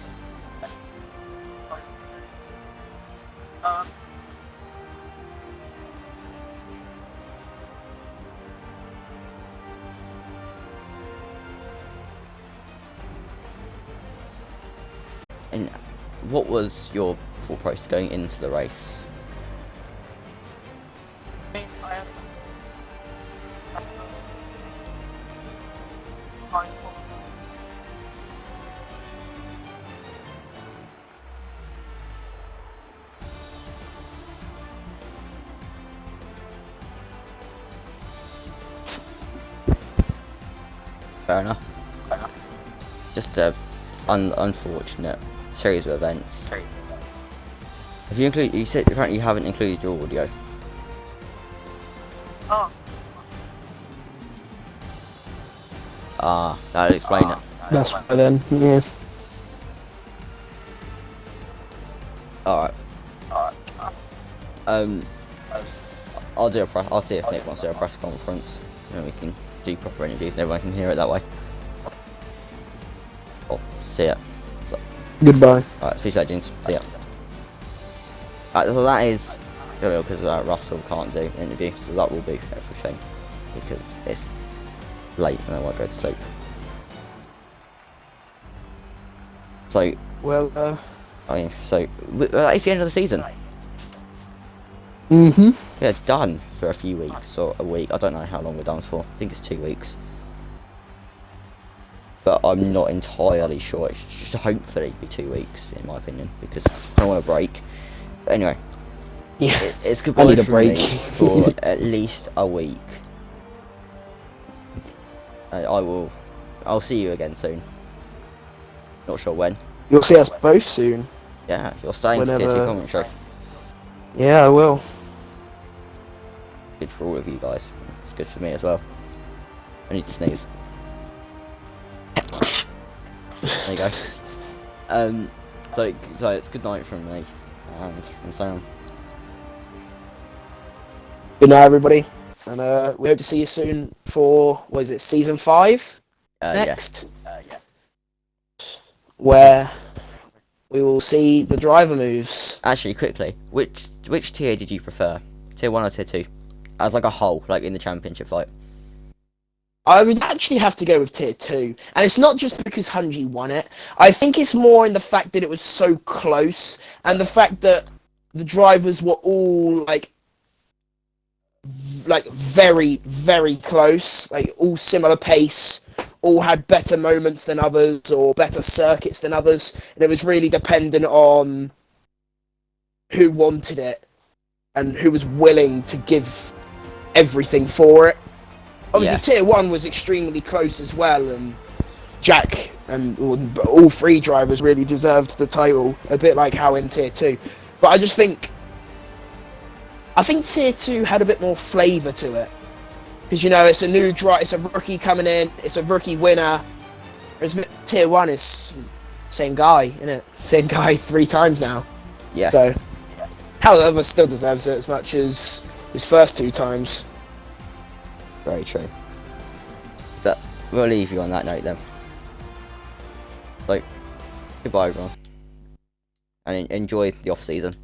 And what was your thought process going into the race? Fair enough. Just a unfortunate series of events. Have you included? You said apparently you haven't included your audio. Ah, that'll explain it. That's why then. Yeah. Alright. I'll see if Nick wants to do a press conference, and we can do proper interviews and everyone can hear it that way. Oh, see ya. Goodbye. Alright, speech legends. See ya. Alright, so that is because Russell can't do an interview, so that will be everything because it's late and I won't go to sleep. So, Well, that is the end of the season. Yeah, done for a few weeks or a week. I don't know how long we're done for. I think it's 2 weeks. But I'm not entirely sure. It should hopefully be 2 weeks, in my opinion, because I want a break. But anyway, yeah. it's goodbye I need a from break me for at least a week. I'll see you again soon. Not sure when. You'll see us both soon. Yeah, you're staying for Whenever- TSU commentary. Yeah, I will. Good for all of you guys. It's good for me as well. I need to sneeze. There you go. So it's good night from me and from Sam. Good night, everybody, and we hope to see you soon for what is it, season 5 next, where we will see the driver moves. Actually, quickly, which tier did you prefer? Tier 1 or tier 2? As like a whole, like in the championship fight. I would actually have to go with tier 2, and it's not just because Hunji won it. I think it's more in the fact that it was so close, and the fact that the drivers were all like very, very close, like all similar pace, all had better moments than others or better circuits than others, and it was really dependent on who wanted it and who was willing to give everything for it. Obviously, tier 1 was extremely close as well, and Jack and all 3 drivers really deserved the title, a bit like how in tier 2. But I just think tier 2 had a bit more flavour to it, because it's a new drive, it's a rookie coming in, it's a rookie winner. Whereas tier 1 is same guy, isn't it? Same guy 3 times now. Yeah. So, however, still deserves it as much as his first 2 times. Very true. But we'll leave you on that note then. Goodbye everyone. And enjoy the off season.